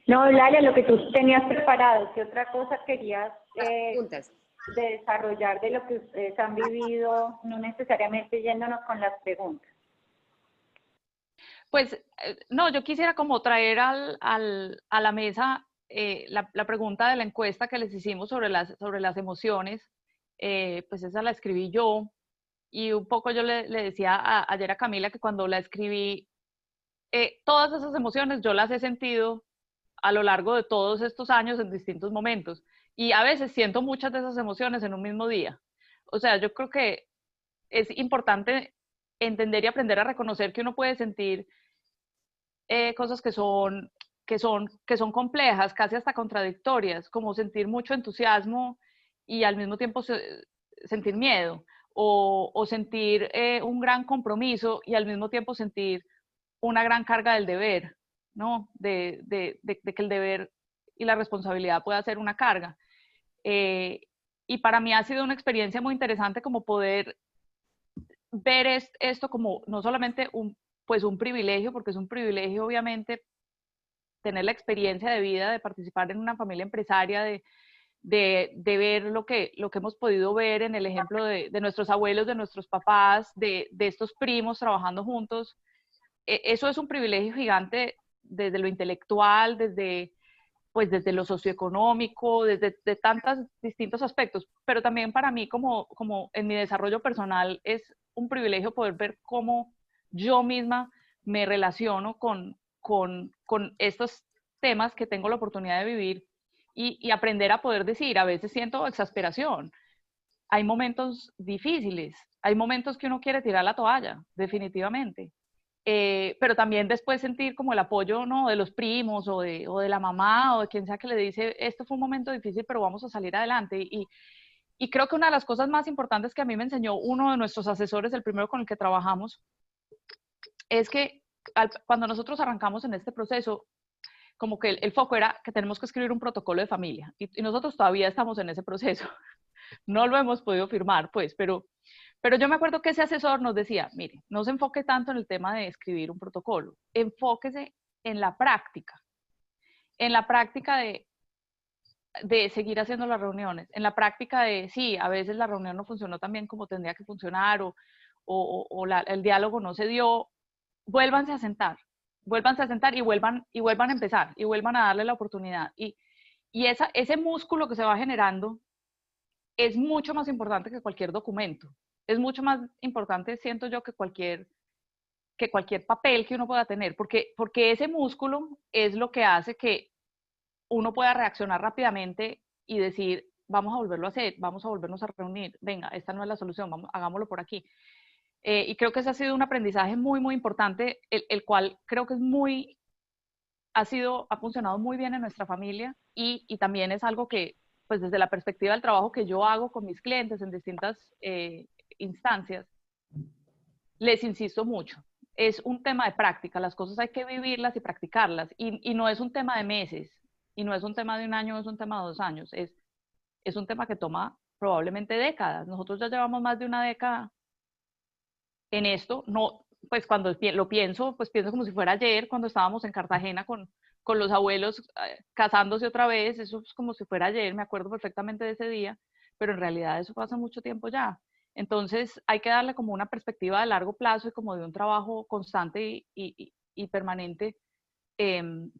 No, Eulalia, lo que tú tenías preparado, ¿qué otra cosa querías Preguntas. desarrollar de lo que ustedes han vivido, no necesariamente yéndonos con las preguntas? Pues no, yo quisiera como traer a la mesa la pregunta de la encuesta que les hicimos sobre las emociones. Pues esa la escribí yo, y un poco yo le decía ayer a Camila que cuando la escribí, todas esas emociones yo las he sentido a lo largo de todos estos años en distintos momentos, y a veces siento muchas de esas emociones en un mismo día. O sea, yo creo que es importante entender y aprender a reconocer que uno puede sentir cosas que son complejas, casi hasta contradictorias, como sentir mucho entusiasmo y al mismo tiempo sentir miedo, o sentir un gran compromiso y al mismo tiempo sentir una gran carga del deber, ¿no? De que el deber y la responsabilidad pueda ser una carga. Y para mí ha sido una experiencia muy interesante como poder ver esto como no solamente pues un privilegio, porque es un privilegio obviamente tener la experiencia de vida, de participar en una familia empresaria, de ver lo que hemos podido ver en el ejemplo de nuestros abuelos, de nuestros papás, de estos primos trabajando juntos. Eso es un privilegio gigante desde lo intelectual, pues desde lo socioeconómico, desde de tantos distintos aspectos, pero también para mí como en mi desarrollo personal es un privilegio poder ver cómo yo misma me relaciono con estos temas que tengo la oportunidad de vivir, y aprender a poder decir, a veces siento exasperación, hay momentos difíciles, hay momentos que uno quiere tirar la toalla, definitivamente. Pero también después sentir como el apoyo, ¿no? De los primos o de la mamá o de quien sea que le dice, esto fue un momento difícil, pero vamos a salir adelante. Y creo que una de las cosas más importantes que a mí me enseñó uno de nuestros asesores, el primero con el que trabajamos, es que cuando nosotros arrancamos en este proceso, como que el foco era que tenemos que escribir un protocolo de familia, y nosotros todavía estamos en ese proceso. No lo hemos podido firmar, pues, pero yo me acuerdo que ese asesor nos decía, mire, no se enfoque tanto en el tema de escribir un protocolo, enfóquese en la práctica de seguir haciendo las reuniones, en la práctica de, sí, a veces la reunión no funcionó tan bien como tendría que funcionar, o el diálogo no se dio, vuélvanse a sentar y vuelvan a empezar, y vuelvan a darle la oportunidad. Y ese músculo que se va generando es mucho más importante que cualquier documento. Es mucho más importante, siento yo, que cualquier papel que uno pueda tener, porque ese músculo es lo que hace que uno pueda reaccionar rápidamente y decir, vamos a volverlo a hacer, vamos a volvernos a reunir, venga, esta no es la solución, hagámoslo por aquí. Y creo que ese ha sido un aprendizaje muy, muy importante, el cual creo que ha funcionado muy bien en nuestra familia, y también es algo que, pues desde la perspectiva del trabajo que yo hago con mis clientes en distintas instancias, les insisto mucho. Es un tema de práctica, las cosas hay que vivirlas y practicarlas, y no es un tema de meses, y no es un tema de un año, no es un tema de 2 años, es un tema que toma probablemente décadas. Nosotros ya llevamos más de una década en esto. No, pues cuando lo pienso, pues pienso como si fuera ayer, cuando estábamos en Cartagena con los abuelos casándose otra vez, eso es como si fuera ayer, me acuerdo perfectamente de ese día, pero en realidad eso pasa mucho tiempo ya. Entonces hay que darle como una perspectiva de largo plazo y como de un trabajo constante y permanente,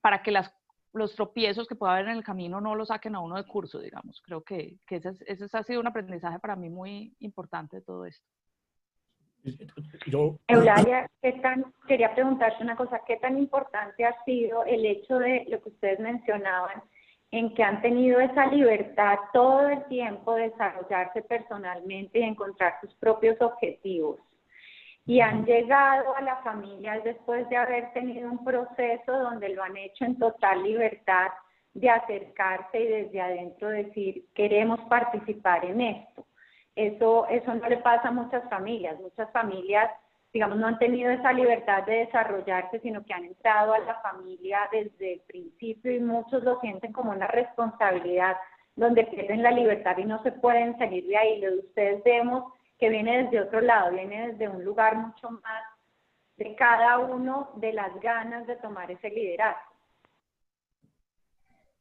para que los tropiezos que pueda haber en el camino no lo saquen a uno de curso, digamos. Creo que ese ha sido un aprendizaje para mí muy importante de todo esto. Eulalia, quería preguntarte una cosa, ¿qué tan importante ha sido el hecho de lo que ustedes mencionaban, en que han tenido esa libertad todo el tiempo de desarrollarse personalmente y encontrar sus propios objetivos? y han llegado a la familia después de haber tenido un proceso donde lo han hecho en total libertad de acercarse y desde adentro decir, queremos participar en esto. Eso no le pasa a muchas familias. Muchas familias, digamos, no han tenido esa libertad de desarrollarse, sino que han entrado a la familia desde el principio y muchos lo sienten como una responsabilidad donde pierden la libertad y no se pueden salir de ahí. Lo de ustedes vemos que viene desde otro lado, viene desde un lugar mucho más de cada uno de las ganas de tomar ese liderazgo.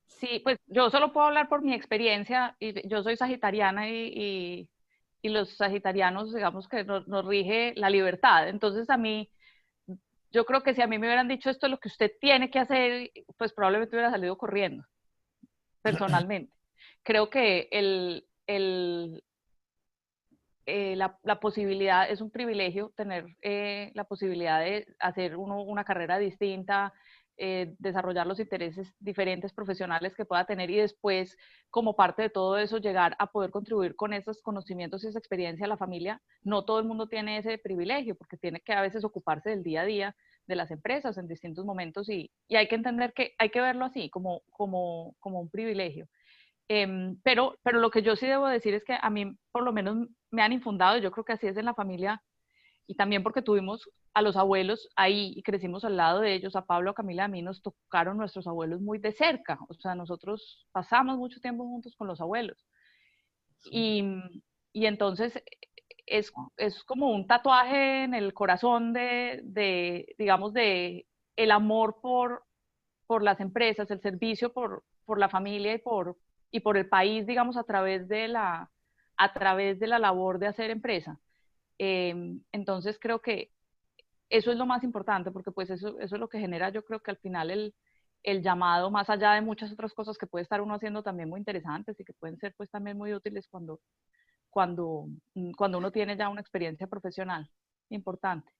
Sí, pues yo solo puedo hablar por mi experiencia, y yo soy sagitariana y los sagitarianos, digamos que nos rige la libertad. Entonces a mí, yo creo que si a mí me hubieran dicho esto es lo que usted tiene que hacer, pues probablemente hubiera salido corriendo, personalmente. Creo que la posibilidad, es un privilegio tener la posibilidad de hacer una carrera distinta, desarrollar los intereses diferentes profesionales que pueda tener y después, como parte de todo eso, llegar a poder contribuir con esos conocimientos y esa experiencia a la familia. No todo el mundo tiene ese privilegio porque tiene que a veces ocuparse del día a día de las empresas en distintos momentos y hay que entender que hay que verlo así, como un privilegio. Pero lo que yo sí debo decir es que a mí por lo menos me han infundado, yo creo que así es en la familia, y también porque tuvimos a los abuelos ahí y crecimos al lado de ellos, a Pablo, a Camila, a mí nos tocaron nuestros abuelos muy de cerca, o sea, nosotros pasamos mucho tiempo juntos con los abuelos. Y entonces es como un tatuaje en el corazón digamos, de el amor por las empresas, el servicio por la familia y por el país, digamos, a través de la labor de hacer empresa. Entonces creo que eso es lo más importante, porque pues eso es lo que genera, yo creo que al final el llamado, más allá de muchas otras cosas que puede estar uno haciendo también muy interesantes y que pueden ser pues también muy útiles cuando uno tiene ya una experiencia profesional importante.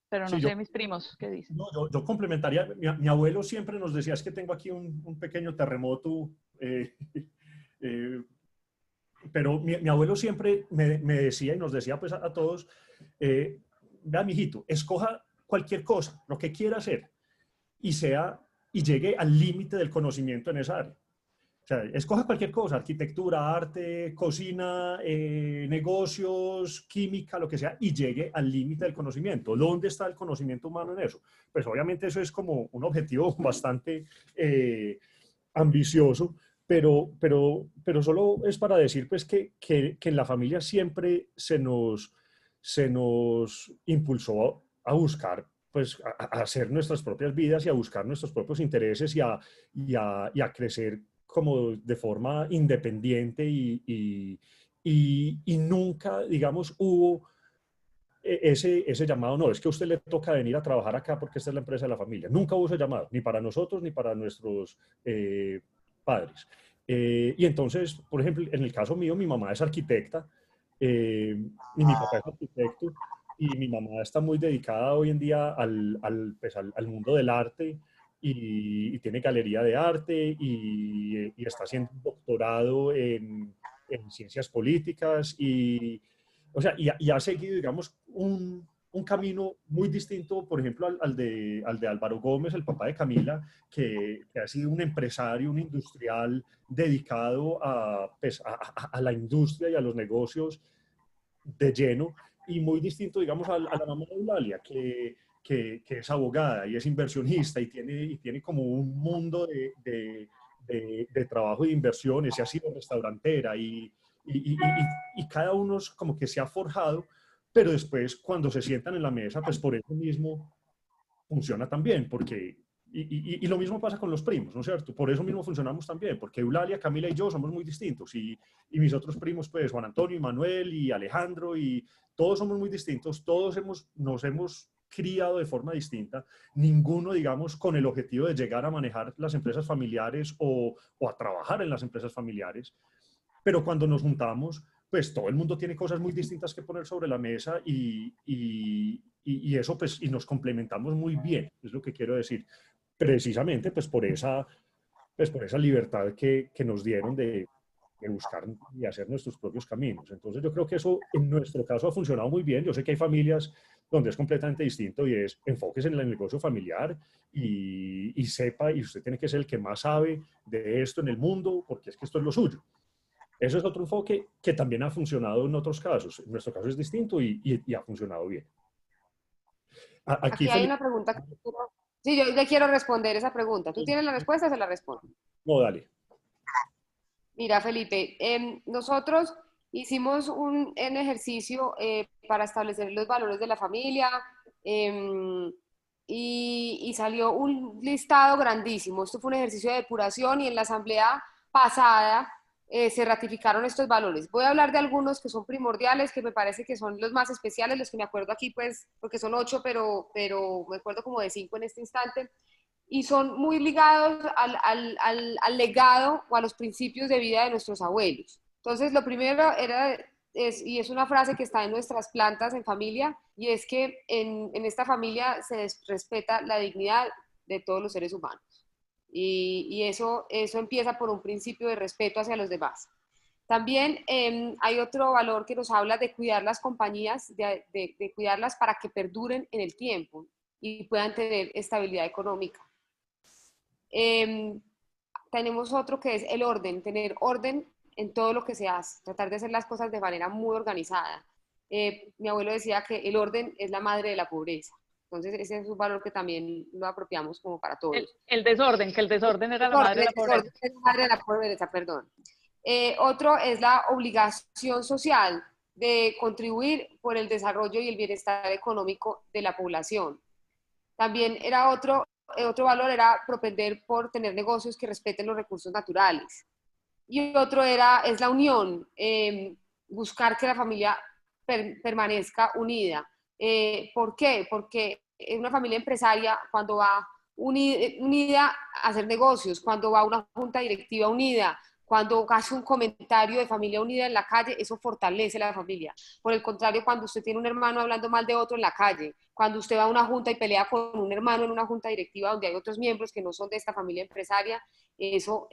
Pero no Sí, sé, mis primos, ¿qué dicen? No, yo complementaría, mi abuelo siempre nos decía, es que tengo aquí un pequeño terremoto, eh, pero mi abuelo siempre me decía y nos decía pues a todos, vea, mijito, escoja cualquier cosa, lo que quiera hacer, y llegue al límite del conocimiento en esa área. O sea, escoja cualquier cosa, arquitectura, arte, cocina, negocios, química, lo que sea, y llegue al límite del conocimiento. ¿Dónde está el conocimiento humano en eso? Pues obviamente eso es como un objetivo bastante ambicioso, pero solo es para decir pues que en la familia siempre se nos impulsó a buscar pues a hacer nuestras propias vidas y a buscar nuestros propios intereses y a crecer como de forma independiente y nunca, digamos, hubo ese llamado, no, es que a usted le toca venir a trabajar acá porque esta es la empresa de la familia. Nunca hubo ese llamado, ni para nosotros ni para nuestros padres. Y entonces, por ejemplo, en el caso mío, mi mamá es arquitecta y mi papá es arquitecto y mi mamá está muy dedicada hoy en día al mundo del arte y tiene galería de arte y está haciendo un doctorado en ciencias políticas o sea, y ha seguido, digamos, un camino muy distinto, por ejemplo, al de Álvaro Gómez, el papá de Camila, que ha sido un empresario, un industrial dedicado pues, a la industria y a los negocios de lleno, y muy distinto, digamos, a la mamá de Eulalia, que es abogada y es inversionista y tiene como un mundo de trabajo y de inversiones, y ha sido restaurantera y cada uno como que se ha forjado, pero después cuando se sientan en la mesa, pues por eso mismo funciona también, porque, y lo mismo pasa con los primos, ¿no es cierto? Por eso mismo funcionamos también, porque Eulalia, Camila y yo somos muy distintos, y mis otros primos, pues Juan Antonio y Manuel y Alejandro, y todos somos muy distintos, todos nos hemos criado de forma distinta, ninguno, digamos, con el objetivo de llegar a manejar las empresas familiares o a trabajar en las empresas familiares, pero cuando nos juntamos, pues todo el mundo tiene cosas muy distintas que poner sobre la mesa y eso, pues, y nos complementamos muy bien, es lo que quiero decir. Precisamente, pues, por esa libertad que nos dieron de buscar y hacer nuestros propios caminos. Entonces, yo creo que eso en nuestro caso ha funcionado muy bien. Yo sé que hay familias donde es completamente distinto y es enfóquese en el negocio familiar y sepa, y usted tiene que ser el que más sabe de esto en el mundo, porque es que esto es lo suyo. Eso es otro enfoque que también ha funcionado en otros casos. En nuestro caso es distinto y ha funcionado bien. Aquí, Aquí hay Felipe. una pregunta que sí, yo le quiero responder esa pregunta. ¿Tú tienes la respuesta? Se la respondo. No, dale. Mira, Felipe, nosotros hicimos un ejercicio para establecer los valores de la familia y salió un listado grandísimo. Esto fue un ejercicio de depuración y en la asamblea pasada se ratificaron estos valores. Voy a hablar de algunos que son primordiales, que me parece que son los más especiales, los que me acuerdo aquí, pues, porque son 8, pero me acuerdo como de 5 en este instante y son muy ligados al legado o a los principios de vida de nuestros abuelos. Entonces, lo primero y es una frase que está en nuestras plantas en familia, y es que en esta familia se respeta la dignidad de todos los seres humanos. Y eso empieza por un principio de respeto hacia los demás. También hay otro valor que nos habla de cuidar las compañías, de cuidarlas para que perduren en el tiempo y puedan tener estabilidad económica. Tenemos otro que es el orden, tener orden en todo lo que se hace, tratar de hacer las cosas de manera muy organizada. Mi abuelo decía que el orden es la madre de la pobreza. Entonces, ese es un valor que también lo apropiamos como para todos. El desorden, que el desorden era la madre de la pobreza. Es la madre de la pobreza, perdón. Otro es la obligación social de contribuir por el desarrollo y el bienestar económico de la población. También era otro valor era propender por tener negocios que respeten los recursos naturales. Y otro es la unión, buscar que la familia permanezca unida. ¿Por qué? Porque una familia empresaria, cuando va unida a hacer negocios, cuando va a una junta directiva unida, cuando hace un comentario de familia unida en la calle, eso fortalece la familia. Por el contrario, cuando usted tiene un hermano hablando mal de otro en la calle, cuando usted va a una junta y pelea con un hermano en una junta directiva donde hay otros miembros que no son de esta familia empresaria, eso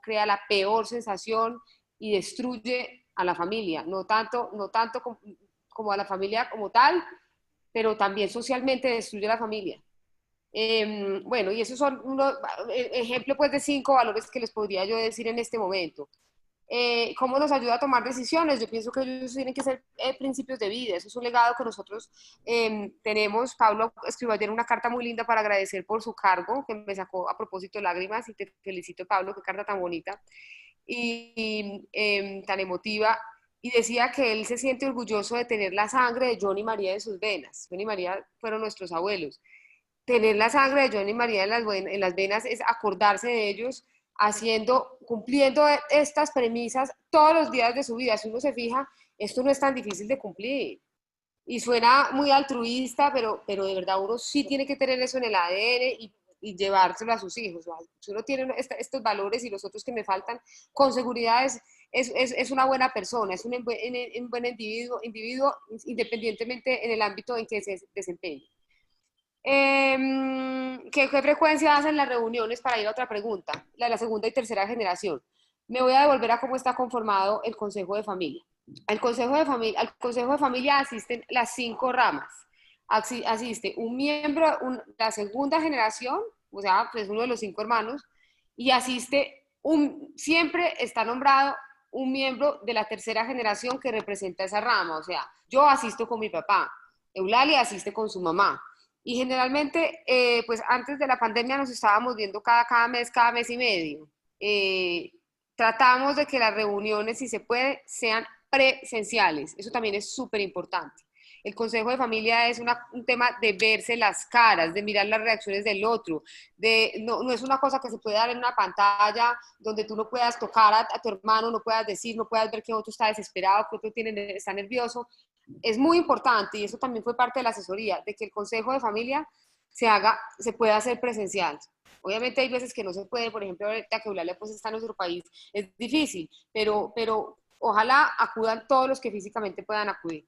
crea la peor sensación y destruye a la familia, no tanto como a la familia como tal, pero también socialmente destruye a la familia. Bueno, y esos son unos ejemplos pues, de 5 valores que les podría yo decir en este momento. ¿Cómo nos ayuda a tomar decisiones? Yo pienso que ellos tienen que ser principios de vida. Eso es un legado que nosotros tenemos. Pablo escribió ayer una carta muy linda para agradecer por su cargo, que me sacó a propósito lágrimas, y te felicito, Pablo, qué carta tan bonita y tan emotiva. Y decía que él se siente orgulloso de tener la sangre de John y María en sus venas. John y María fueron nuestros abuelos. Tener la sangre de John y María en las venas es acordarse de ellos cumpliendo estas premisas todos los días de su vida. Si uno se fija, esto no es tan difícil de cumplir. Y suena muy altruista, pero de verdad uno sí tiene que tener eso en el ADN y llevárselo a sus hijos. Si uno tiene estos valores y los otros que me faltan, con seguridad es una buena persona, es un buen individuo, independientemente en el ámbito en que se desempeñe. ¿Qué frecuencia hacen las reuniones para ir a otra pregunta? La de la segunda y tercera generación. Me voy a devolver a cómo está conformado el Consejo de Familia. Al Consejo de Familia asisten las 5 ramas. Asiste un miembro de la segunda generación, o sea, pues uno de los 5 hermanos, y siempre está nombrado un miembro de la tercera generación que representa esa rama. O sea, yo asisto con mi papá, Eulalia asiste con su mamá. Y generalmente, pues antes de la pandemia nos estábamos viendo cada mes y medio. Tratamos de que las reuniones, si se puede, sean presenciales. Eso también es súper importante. El consejo de familia es un tema de verse las caras, de mirar las reacciones del otro. No es una cosa que se puede dar en una pantalla donde tú no puedas tocar a tu hermano, no puedas decir, no puedas ver que otro está desesperado, que otro está nervioso. Es muy importante, y eso también fue parte de la asesoría, de que el consejo de familia se pueda hacer presencial. Obviamente hay veces que no se puede, por ejemplo, ahorita que Eulalia pues está en nuestro país, es difícil, pero ojalá acudan todos los que físicamente puedan acudir.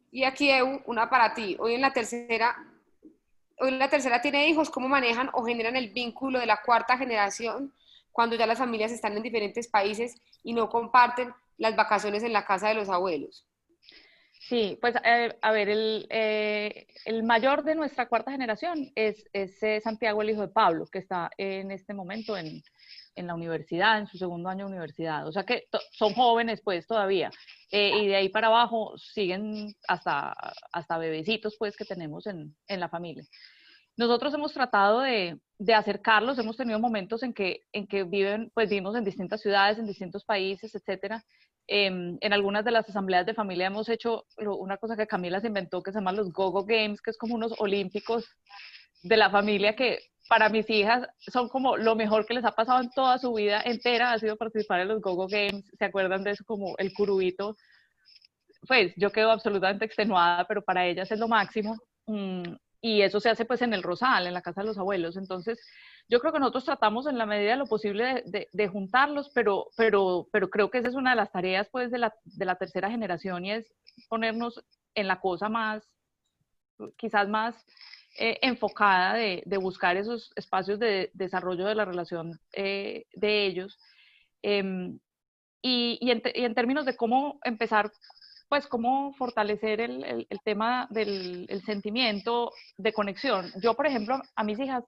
Y aquí, Ew, una para ti. Hoy en la tercera tiene hijos. ¿Cómo manejan o generan el vínculo de la 4ª generación cuando ya las familias están en diferentes países y no comparten las vacaciones en la casa de los abuelos? Sí, pues a ver, el mayor de nuestra cuarta generación es Santiago, el hijo de Pablo, que está en este momento en la universidad, en su segundo año de universidad. O sea que son jóvenes pues todavía. Y de ahí para abajo siguen hasta bebecitos pues que tenemos en la familia. Nosotros hemos tratado de acercarlos, hemos tenido momentos en que viven, pues vivimos en distintas ciudades, en distintos países, etcétera. En algunas de las asambleas de familia hemos hecho una cosa que Camila se inventó que se llama los Go-Go Games, que es como unos olímpicos de la familia que para mis hijas son como lo mejor que les ha pasado en toda su vida entera, ha sido participar en los Go-Go Games. ¿Se acuerdan de eso? Como el curubito. Pues yo quedo absolutamente extenuada, pero para ellas es lo máximo. Y eso se hace pues en el Rosal, en la casa de los abuelos. Entonces, yo creo que nosotros tratamos en la medida de lo posible de juntarlos, pero creo que esa es una de las tareas pues de la tercera generación, y es ponernos en la cosa más, quizás más enfocada de buscar esos espacios de desarrollo de la relación de ellos. Y en términos de cómo empezar, pues cómo fortalecer el tema del el sentimiento de conexión. Yo, por ejemplo, a mis hijas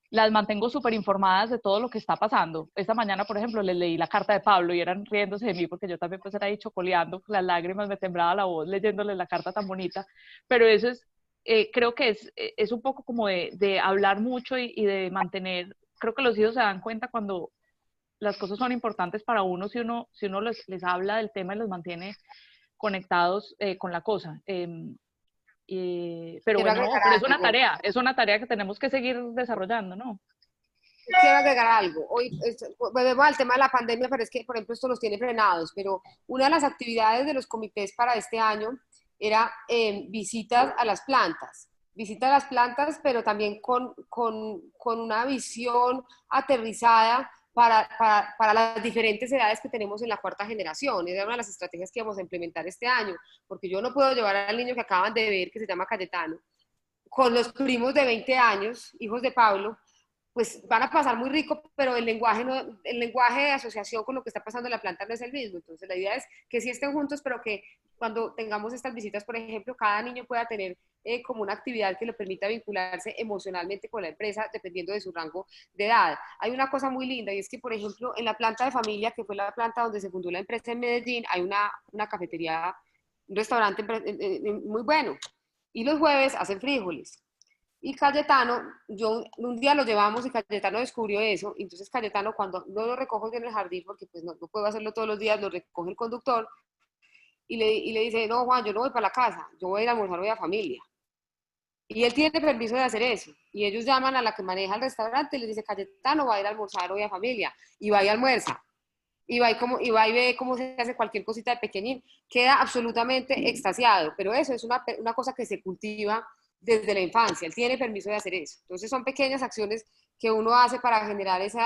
las mantengo súper informadas de todo lo que está pasando. Esta mañana, por ejemplo, les leí la carta de Pablo y eran riéndose de mí porque yo también pues era ahí chocoleando, las lágrimas, me temblaba la voz leyéndoles la carta tan bonita. Pero eso es, creo que es un poco como de hablar mucho y de mantener, creo que los hijos se dan cuenta cuando las cosas son importantes para uno, si uno les habla del tema y los mantiene conectados con la cosa. Pero bueno, pero es una tarea que tenemos que seguir desarrollando, ¿no? Quiero agregar algo. Hoy volvemos al tema de la pandemia, pero es que, por ejemplo, esto los tiene frenados, pero una de las actividades de los comités para este año era visitas a las plantas. Visitas a las plantas, pero también con una visión aterrizada para las diferentes edades que tenemos en la cuarta generación. Esa es una de las estrategias que vamos a implementar este año, porque yo no puedo llevar al niño que acaban de ver, que se llama Cayetano, con los primos de 20 años, hijos de Pablo, pues van a pasar muy rico, pero el lenguaje de asociación con lo que está pasando en la planta no es el mismo. Entonces la idea es que sí estén juntos, pero que cuando tengamos estas visitas, por ejemplo, cada niño pueda tener como una actividad que le permita vincularse emocionalmente con la empresa, dependiendo de su rango de edad. Hay una cosa muy linda, y es que, por ejemplo, en la planta de familia, que fue la planta donde se fundó la empresa en Medellín, hay una cafetería, un restaurante muy bueno, y los jueves hacen frijoles. Y Cayetano, yo un día lo llevamos y Cayetano descubrió eso. Entonces Cayetano, cuando no lo recojo en el jardín, porque pues no puedo hacerlo todos los días, lo recoge el conductor y le dice, no, Juan, yo no voy para la casa, yo voy a ir a almorzar hoy a familia. Y él tiene permiso de hacer eso. Y ellos llaman a la que maneja el restaurante y les dice, Cayetano va a ir a almorzar hoy a familia. Y va y almuerza. Y va y ve cómo se hace cualquier cosita de pequeñín. Queda absolutamente extasiado. Pero eso es una cosa que se cultiva desde la infancia. Él tiene permiso de hacer eso. Entonces son pequeñas acciones que uno hace para generar ese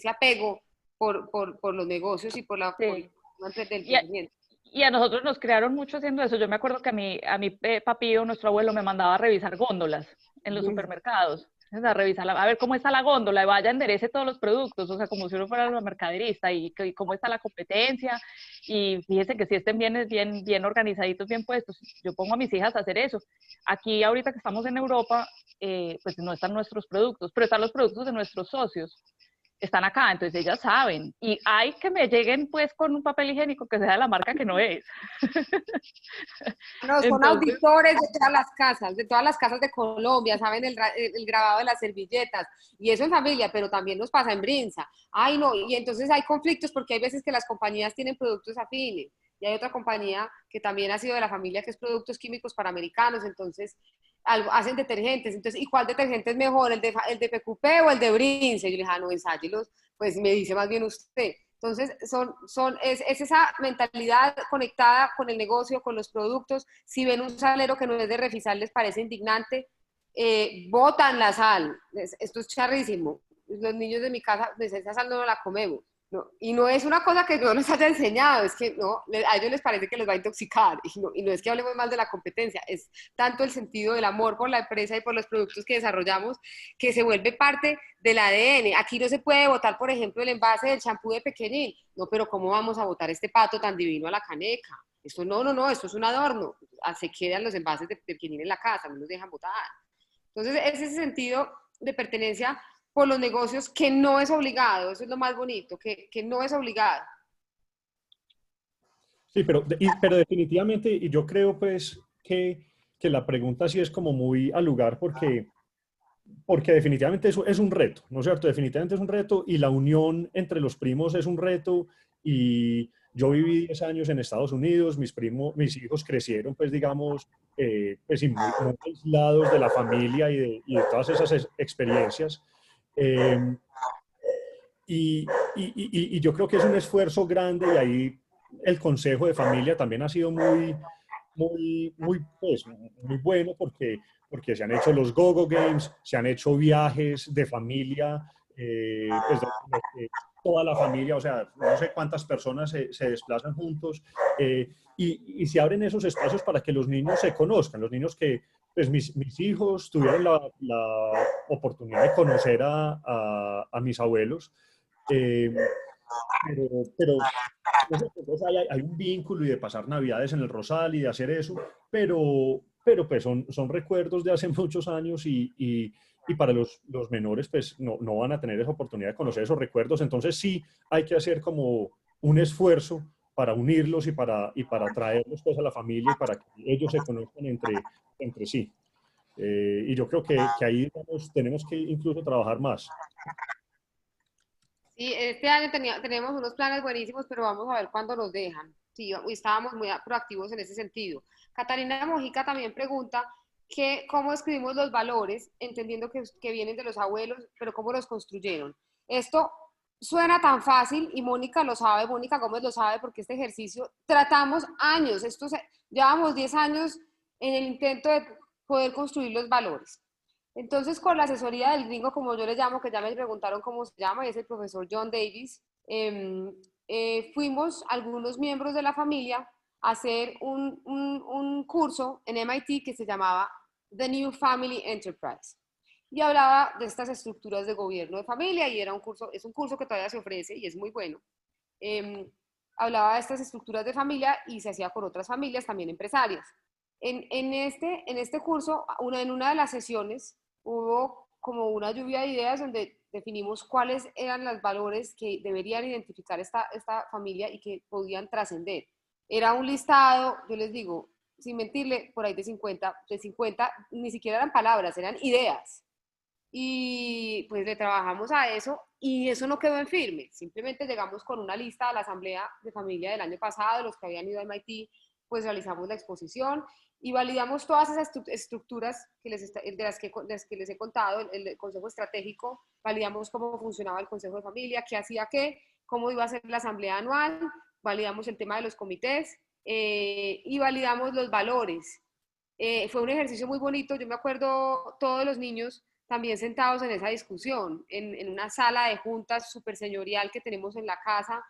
apego por los negocios y por el emprendimiento. Y a nosotros nos crearon mucho haciendo eso. Yo me acuerdo que a mi papío, nuestro abuelo, me mandaba a revisar góndolas en los supermercados. A revisar, a ver cómo está la góndola, y vaya, enderece todos los productos, o sea, como si uno fuera una mercaderista, y cómo está la competencia, y fíjense que si estén bien organizaditos, bien puestos. Yo pongo a mis hijas a hacer eso. Aquí, ahorita que estamos en Europa, pues no están nuestros productos, pero están los productos de nuestros socios. Están acá, entonces ellas saben, y hay que me lleguen pues con un papel higiénico que sea de la marca que no es. No, son auditores de todas las casas de Colombia, saben el grabado de las servilletas, y eso en familia, pero también nos pasa en Brinza. Ay, no, y entonces hay conflictos porque hay veces que las compañías tienen productos afines, y hay otra compañía que también ha sido de la familia que es Productos Químicos para Americanos, entonces hacen detergentes. Entonces, ¿y cuál detergente es mejor, el de PQP o el de Brince? Y yo le dije, no, ensáyelos, pues me dice más bien usted. Entonces, es esa mentalidad conectada con el negocio, con los productos. Si ven un salero que no es de refisal, les parece indignante, botan la sal. Esto es charrísimo. Los niños de mi casa, pues esa sal no la comemos. No, y no es una cosa que no nos haya enseñado, es que no, a ellos les parece que los va a intoxicar, y no es que hablemos mal de la competencia, es tanto el sentido del amor por la empresa y por los productos que desarrollamos que se vuelve parte del ADN. Aquí no se puede botar, por ejemplo, el envase del champú de Pequeñín, no, pero ¿cómo vamos a botar este pato tan divino a la caneca? Esto no, esto es un adorno, se quedan los envases de Pequeñín en la casa, no los dejan botar. Entonces, es ese sentido de pertenencia por los negocios que no es obligado, eso es lo más bonito, que no es obligado. Sí, pero definitivamente, y yo creo pues que la pregunta sí es como muy al lugar porque definitivamente eso es un reto, ¿no es cierto? Definitivamente es un reto y la unión entre los primos es un reto y yo viví 10 años en Estados Unidos, mis hijos crecieron pues digamos, pues y muy aislados de la familia y de todas esas experiencias. Eh, y yo creo que es un esfuerzo grande y ahí el consejo de familia también ha sido pues, muy bueno porque se han hecho los Go-Go Games, se han hecho viajes de familia, pues toda la familia, o sea, no sé cuántas personas se desplazan juntos y se abren esos espacios para que los niños se conozcan, los niños que, pues mis hijos tuvieron la oportunidad de conocer a mis abuelos, eh, pero no sé, pues hay un vínculo y de pasar Navidades en el Rosal y de hacer eso, pero pues son recuerdos de hace muchos años y para los menores pues no van a tener esa oportunidad de conocer esos recuerdos, entonces sí hay que hacer como un esfuerzo para unirlos y para traerlos pues a la familia y para que ellos se conozcan entre sí. Y yo creo que ahí digamos, tenemos que incluso trabajar más. Sí, este año tenemos unos planes buenísimos, pero vamos a ver cuándo nos dejan. Sí, y estábamos muy proactivos en ese sentido. Catalina Mojica también pregunta cómo escribimos los valores, entendiendo que vienen de los abuelos, pero cómo los construyeron. Esto suena tan fácil y Mónica lo sabe, Mónica Gómez lo sabe, porque este ejercicio tratamos años, llevamos 10 años en el intento de poder construir los valores. Entonces, con la asesoría del gringo, como yo le llamo, que ya me preguntaron cómo se llama, y es el profesor John Davis, fuimos algunos miembros de la familia a hacer un curso en MIT que se llamaba The New Family Enterprise. Y hablaba de estas estructuras de gobierno de familia, y es un curso que todavía se ofrece y es muy bueno. Hablaba de estas estructuras de familia y se hacía con otras familias también empresarias. En este curso, en una de las sesiones, hubo como una lluvia de ideas donde definimos cuáles eran los valores que deberían identificar esta familia y que podían trascender. Era un listado, yo les digo, sin mentirle, por ahí de 50, ni siquiera eran palabras, eran ideas. Y pues le trabajamos a eso y eso no quedó en firme. Simplemente llegamos con una lista a la asamblea de familia del año pasado, los que habían ido a MIT, pues realizamos la exposición y validamos todas esas estructuras de las que les he contado, el consejo estratégico, validamos cómo funcionaba el consejo de familia, qué hacía qué, cómo iba a ser la asamblea anual, validamos el tema de los comités y validamos los valores. Fue un ejercicio muy bonito, yo me acuerdo todos los niños también sentados en esa discusión, en una sala de juntas súper señorial que tenemos en la casa,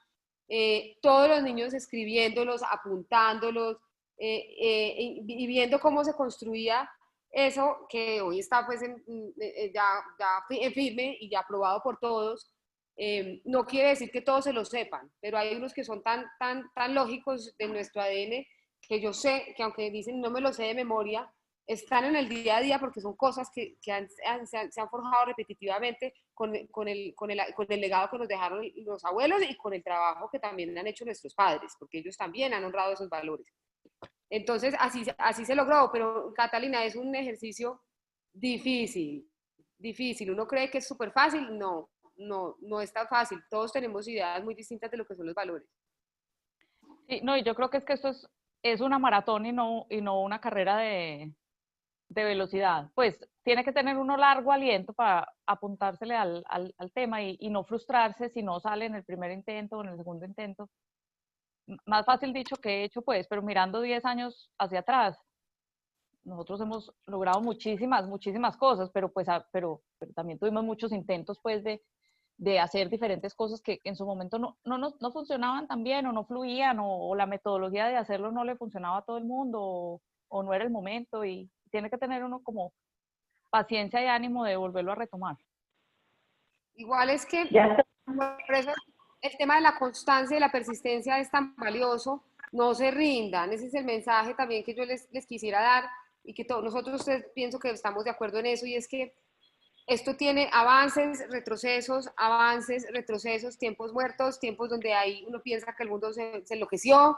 todos los niños escribiéndolos, apuntándolos, y viendo cómo se construía eso que hoy está pues ya en firme y ya aprobado por todos. No quiere decir que todos se lo sepan, pero hay unos que son tan lógicos de nuestro ADN que yo sé que aunque dicen no me lo sé de memoria, están en el día a día porque son cosas que se han forjado repetitivamente con el legado que nos dejaron los abuelos y con el trabajo que también han hecho nuestros padres, porque ellos también han honrado esos valores. Entonces, así se logró, pero Catalina, es un ejercicio difícil, difícil. Uno cree que es súper fácil, no es tan fácil. Todos tenemos ideas muy distintas de lo que son los valores. Sí, no, y yo creo que esto es una maratón y no una carrera de velocidad. Pues tiene que tener uno largo aliento para apuntársele al tema y no frustrarse si no sale en el primer intento o en el segundo intento. Más fácil dicho que hecho, pues, pero mirando 10 años hacia atrás, nosotros hemos logrado muchísimas cosas, pero pues pero también tuvimos muchos intentos, pues, de hacer diferentes cosas que en su momento no funcionaban tan bien o no fluían o la metodología de hacerlo no le funcionaba a todo el mundo o no era el momento y tiene que tener uno como paciencia y ánimo de volverlo a retomar. Igual es que Ya. por eso el tema de la constancia y la persistencia es tan valioso. No se rindan. Ese es el mensaje también que yo les quisiera dar y que todos nosotros pienso que estamos de acuerdo en eso, y es que esto tiene avances, retrocesos, tiempos muertos, tiempos donde ahí uno piensa que el mundo se enloqueció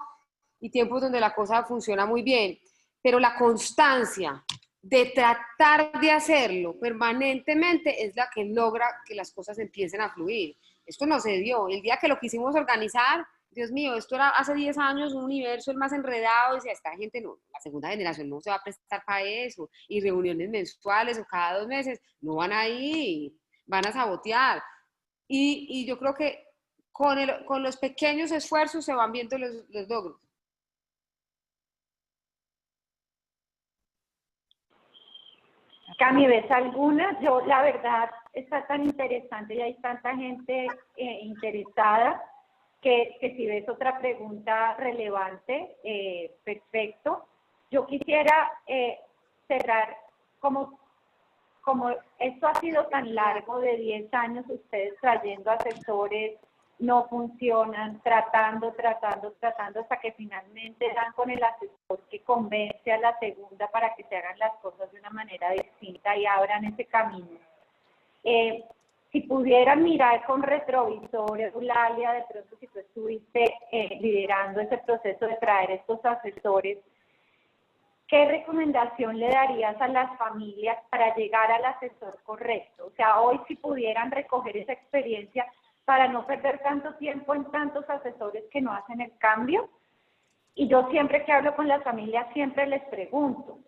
y tiempos donde la cosa funciona muy bien. Pero la constancia de tratar de hacerlo permanentemente es la que logra que las cosas empiecen a fluir. Esto no se dio. El día que lo quisimos organizar, Dios mío, esto era hace 10 años un universo el más enredado, y decía, esta gente no, la segunda generación no se va a prestar para eso, y reuniones mensuales o cada 2 meses, no van a ir, van a sabotear. Y yo creo que con los pequeños esfuerzos se van viendo los logros. Cami, ¿ves alguna? Yo, la verdad, está tan interesante y hay tanta gente interesada que si ves otra pregunta relevante, perfecto. Yo quisiera cerrar, como esto ha sido tan largo, de 10 años, ustedes trayendo asesores, no funcionan, tratando, hasta que finalmente dan con el asesor que convence a la segunda para que se hagan las cosas de una manera distinta y abran ese camino. Si pudieran mirar con retrovisor, Eulalia, de pronto si tú estuviste liderando ese proceso de traer estos asesores, ¿qué recomendación le darías a las familias para llegar al asesor correcto? O sea, hoy si pudieran recoger esa experiencia para no perder tanto tiempo en tantos asesores que no hacen el cambio. Y yo siempre que hablo con las familias, siempre les pregunto,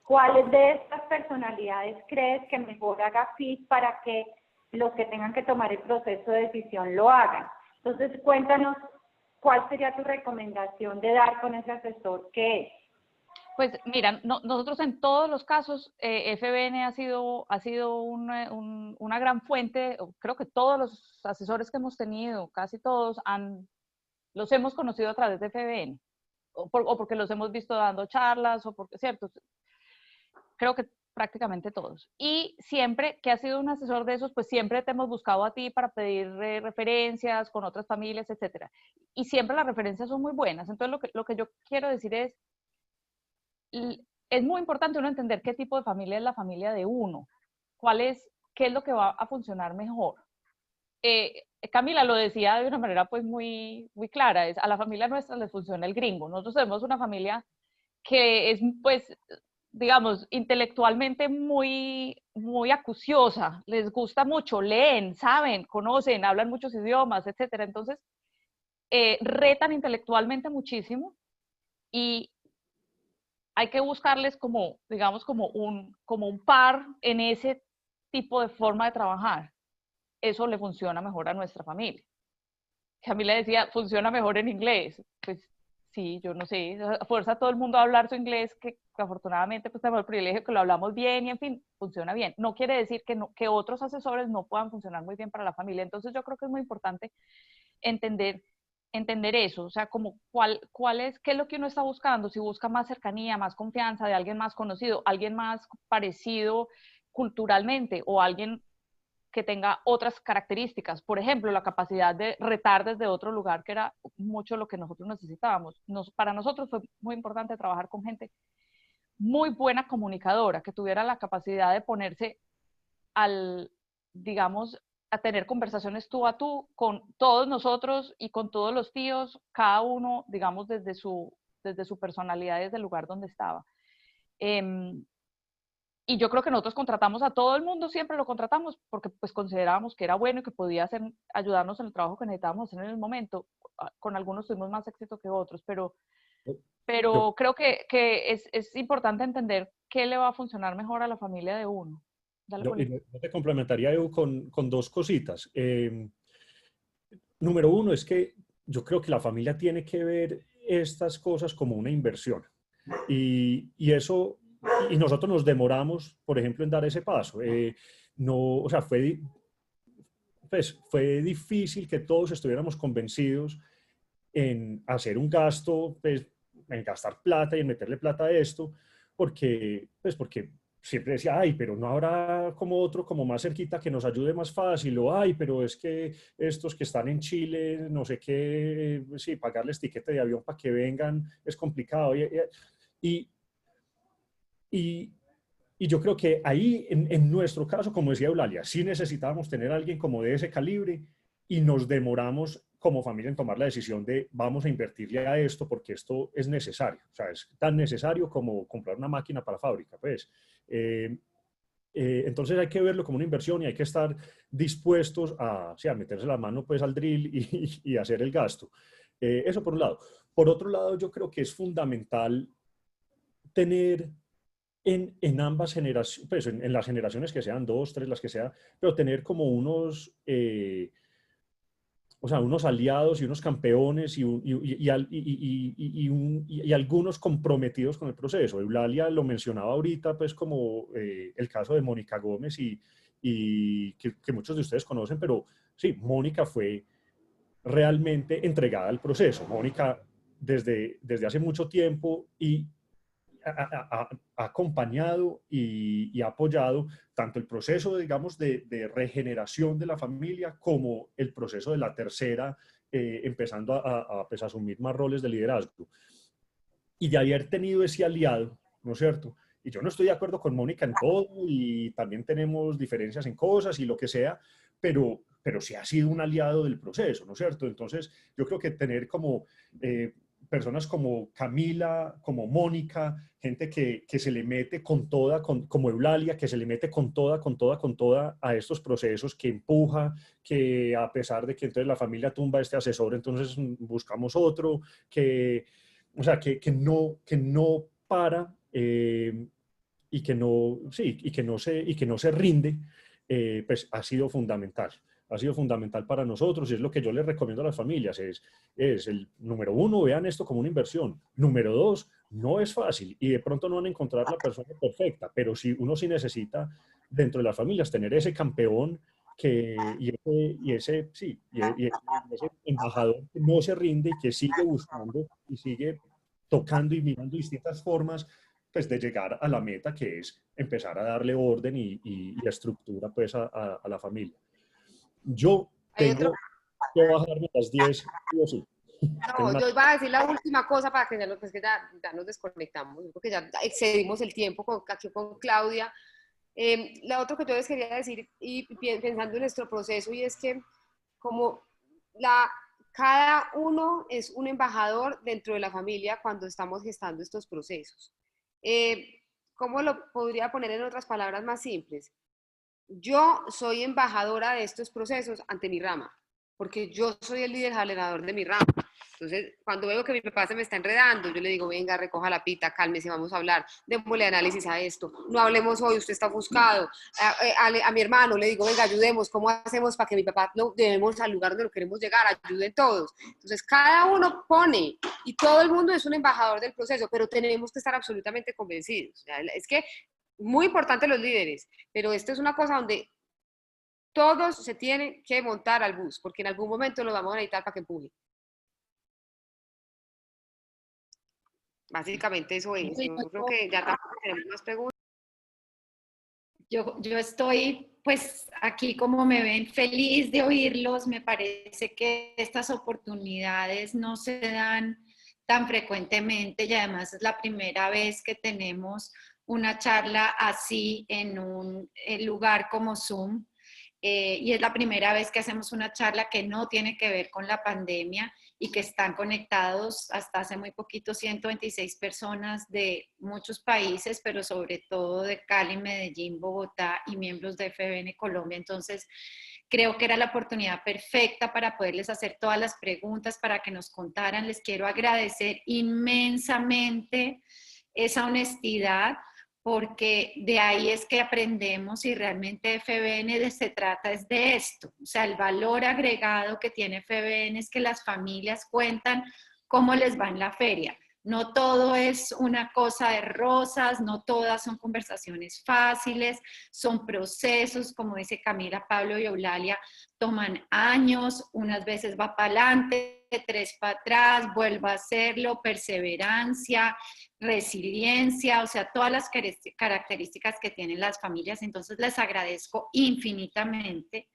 ¿cuáles de estas personalidades crees que mejor haga fit para que los que tengan que tomar el proceso de decisión lo hagan? Entonces, cuéntanos, ¿cuál sería tu recomendación de dar con ese asesor que es? Pues mira, nosotros en todos los casos, FBN ha sido una gran fuente. Creo que todos los asesores que hemos tenido, casi todos, los hemos conocido a través de FBN, o porque los hemos visto dando charlas, o porque, cierto, creo que prácticamente todos. Y siempre que has sido un asesor de esos, pues siempre te hemos buscado a ti para pedir referencias con otras familias, etcétera. Y siempre las referencias son muy buenas. Entonces lo que yo quiero decir es muy importante uno entender qué tipo de familia es la familia de uno, qué es lo que va a funcionar mejor. Camila lo decía de una manera pues muy, muy clara, a la familia nuestra les funciona el gringo. Nosotros tenemos una familia que es pues, digamos, intelectualmente muy, muy acuciosa, les gusta mucho, leen, saben, conocen, hablan muchos idiomas, etcétera. Entonces, retan intelectualmente muchísimo y hay que buscarles como, digamos, como un par en ese tipo de forma de trabajar. Eso le funciona mejor a nuestra familia. Camila decía, funciona mejor en inglés. Pues sí, yo no sé, fuerza a todo el mundo a hablar su inglés, que afortunadamente pues tenemos el privilegio que lo hablamos bien y en fin, funciona bien. No quiere decir que otros asesores no puedan funcionar muy bien para la familia. Entonces yo creo que es muy importante entender eso, o sea, como qué es lo que uno está buscando, si busca más cercanía, más confianza de alguien más conocido, alguien más parecido culturalmente o alguien que tenga otras características, por ejemplo, la capacidad de retar desde otro lugar, que era mucho lo que nosotros necesitábamos. Para nosotros fue muy importante trabajar con gente muy buena comunicadora, que tuviera la capacidad de ponerse digamos, a tener conversaciones tú a tú con todos nosotros y con todos los tíos, cada uno, digamos, desde su personalidad, desde el lugar donde estaba. Y yo creo que nosotros contratamos a todo el mundo, siempre lo contratamos, porque pues considerábamos que era bueno y que podía ayudarnos en el trabajo que necesitábamos hacer en el momento. Con algunos tuvimos más éxito que otros, pero creo que es importante entender qué le va a funcionar mejor a la familia de uno. Yo te complementaría, Edu, con dos cositas. Número uno es que yo creo que la familia tiene que ver estas cosas como una inversión. Y nosotros nos demoramos, por ejemplo, en dar ese paso. O sea, pues fue difícil que todos estuviéramos convencidos en hacer un gasto, pues, en gastar plata y en meterle plata a esto, porque siempre decía, ay, pero no habrá como otro, como más cerquita que nos ayude más fácil, o ay, pero es que estos que están en Chile, no sé qué, sí, pagarles tiquete de avión para que vengan es complicado. Y, y, y yo creo que ahí, en nuestro caso, como decía Eulalia, sí necesitábamos tener a alguien como de ese calibre y nos demoramos como familia en tomar la decisión de vamos a invertirle a esto porque esto es necesario. O sea, es tan necesario como comprar una máquina para la fábrica, pues. Entonces hay que verlo como una inversión y hay que estar dispuestos a, sí, a meterse la mano pues al drill y hacer el gasto. Eso por un lado. Por otro lado, yo creo que es fundamental tener en ambas generaciones, pues en las generaciones que sean, dos, tres, las que sea, pero tener como unos, o sea, unos aliados y unos campeones y algunos comprometidos con el proceso. Eulalia lo mencionaba ahorita, pues como el caso de Mónica Gómez y que muchos de ustedes conocen, pero sí, Mónica fue realmente entregada al proceso. Mónica desde hace mucho tiempo y ha acompañado y ha apoyado tanto el proceso, digamos, de regeneración de la familia como el proceso de la tercera, empezando pues, a asumir más roles de liderazgo. Y de haber tenido ese aliado, ¿no es cierto? Y yo no estoy de acuerdo con Mónica en todo y también tenemos diferencias en cosas y lo que sea, pero sí ha sido un aliado del proceso, ¿no es cierto? Entonces, yo creo que tener como personas como Camila, como Mónica, gente que se le mete con toda, como Eulalia, que se le mete con toda a estos procesos, que empuja, que a pesar de que entonces la familia tumba a este asesor, entonces buscamos otro, o sea, que no para y que no, sí, y que no se rinde, pues ha sido fundamental. Ha sido fundamental para nosotros y es lo que yo les recomiendo a las familias. Es el número uno, vean esto como una inversión. Número dos, no es fácil y de pronto no van a encontrar la persona perfecta, pero sí, uno sí necesita dentro de las familias tener ese campeón y ese embajador que no se rinde y que sigue buscando y sigue tocando y mirando distintas formas pues, de llegar a la meta, que es empezar a darle orden y estructura pues, a la familia. Yo tengo que bajarme a las 10, sí o sí. No, yo iba a decir la última cosa para que ya, pues que ya nos desconectamos, porque ya excedimos el tiempo aquí con Claudia. La otra que yo les quería decir, y pensando en nuestro proceso, y es que como cada uno es un embajador dentro de la familia cuando estamos gestando estos procesos. ¿Cómo lo podría poner en otras palabras más simples? Yo soy embajadora de estos procesos ante mi rama, porque yo soy el líder jalonador de mi rama. Entonces, cuando veo que mi papá se me está enredando, yo le digo, venga, recoja la pita, cálmese, vamos a hablar, démosle análisis a esto, no hablemos hoy, usted está ofuscado. A mi hermano le digo, venga, ayudemos, ¿cómo hacemos para que mi papá lo debemos al lugar donde lo queremos llegar? Ayuden todos. Entonces, cada uno pone, y todo el mundo es un embajador del proceso, pero tenemos que estar absolutamente convencidos. O sea, es que muy importante los líderes, pero esto es una cosa donde todos se tienen que montar al bus, porque en algún momento lo vamos a necesitar para que empuje. Básicamente eso es. Yo creo que ya tampoco tenemos más preguntas. Yo estoy, pues, aquí como me ven, feliz de oírlos. Me parece que estas oportunidades no se dan tan frecuentemente y además es la primera vez que tenemos una charla así en un lugar como Zoom. Y es la primera vez que hacemos una charla que no tiene que ver con la pandemia y que están conectados hasta hace muy poquito 126 personas de muchos países, pero sobre todo de Cali, Medellín, Bogotá y miembros de FBN Colombia. Entonces, creo que era la oportunidad perfecta para poderles hacer todas las preguntas, para que nos contaran. Les quiero agradecer inmensamente esa honestidad, porque de ahí es que aprendemos y realmente FBN se trata es de esto. O sea, el valor agregado que tiene FBN es que las familias cuentan cómo les va en la feria. No todo es una cosa de rosas, no todas son conversaciones fáciles, son procesos, como dice Camila, Pablo y Eulalia, toman años, unas veces va para adelante, 3 para atrás, vuelvo a hacerlo, perseverancia, resiliencia, o sea, todas las características que tienen las familias. Entonces les agradezco infinitamente.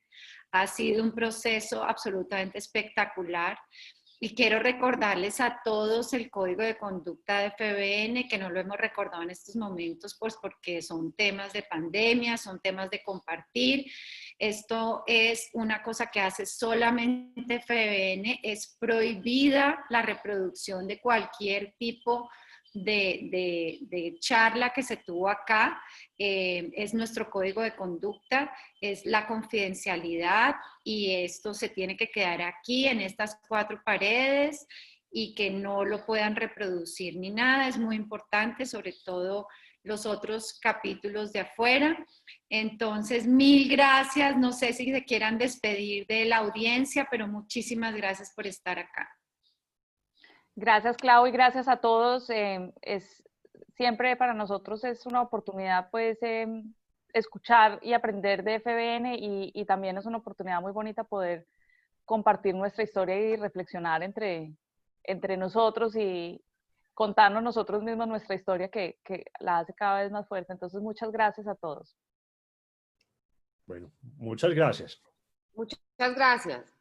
Ha sido un proceso absolutamente espectacular. Y quiero recordarles a todos el código de conducta de FBN, que no lo hemos recordado en estos momentos, pues porque son temas de pandemia, son temas de compartir. Esto es una cosa que hace solamente FBN, es prohibida la reproducción de cualquier tipo de charla que se tuvo acá. Es nuestro código de conducta, es la confidencialidad, y esto se tiene que quedar aquí en estas 4 paredes y que no lo puedan reproducir ni nada. Es muy importante, sobre todo los otros capítulos de afuera. Entonces, mil gracias. No sé si se quieran despedir de la audiencia, pero muchísimas gracias por estar acá. Gracias, Clau, y gracias a todos. Siempre para nosotros es una oportunidad, pues, escuchar y aprender de FBN, y también es una oportunidad muy bonita poder compartir nuestra historia y reflexionar entre nosotros y contarnos nosotros mismos nuestra historia que la hace cada vez más fuerte. entonces, muchas gracias a todos. Bueno, muchas gracias. Muchas gracias.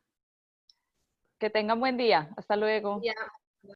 Que tengan buen día. Hasta luego. Ya.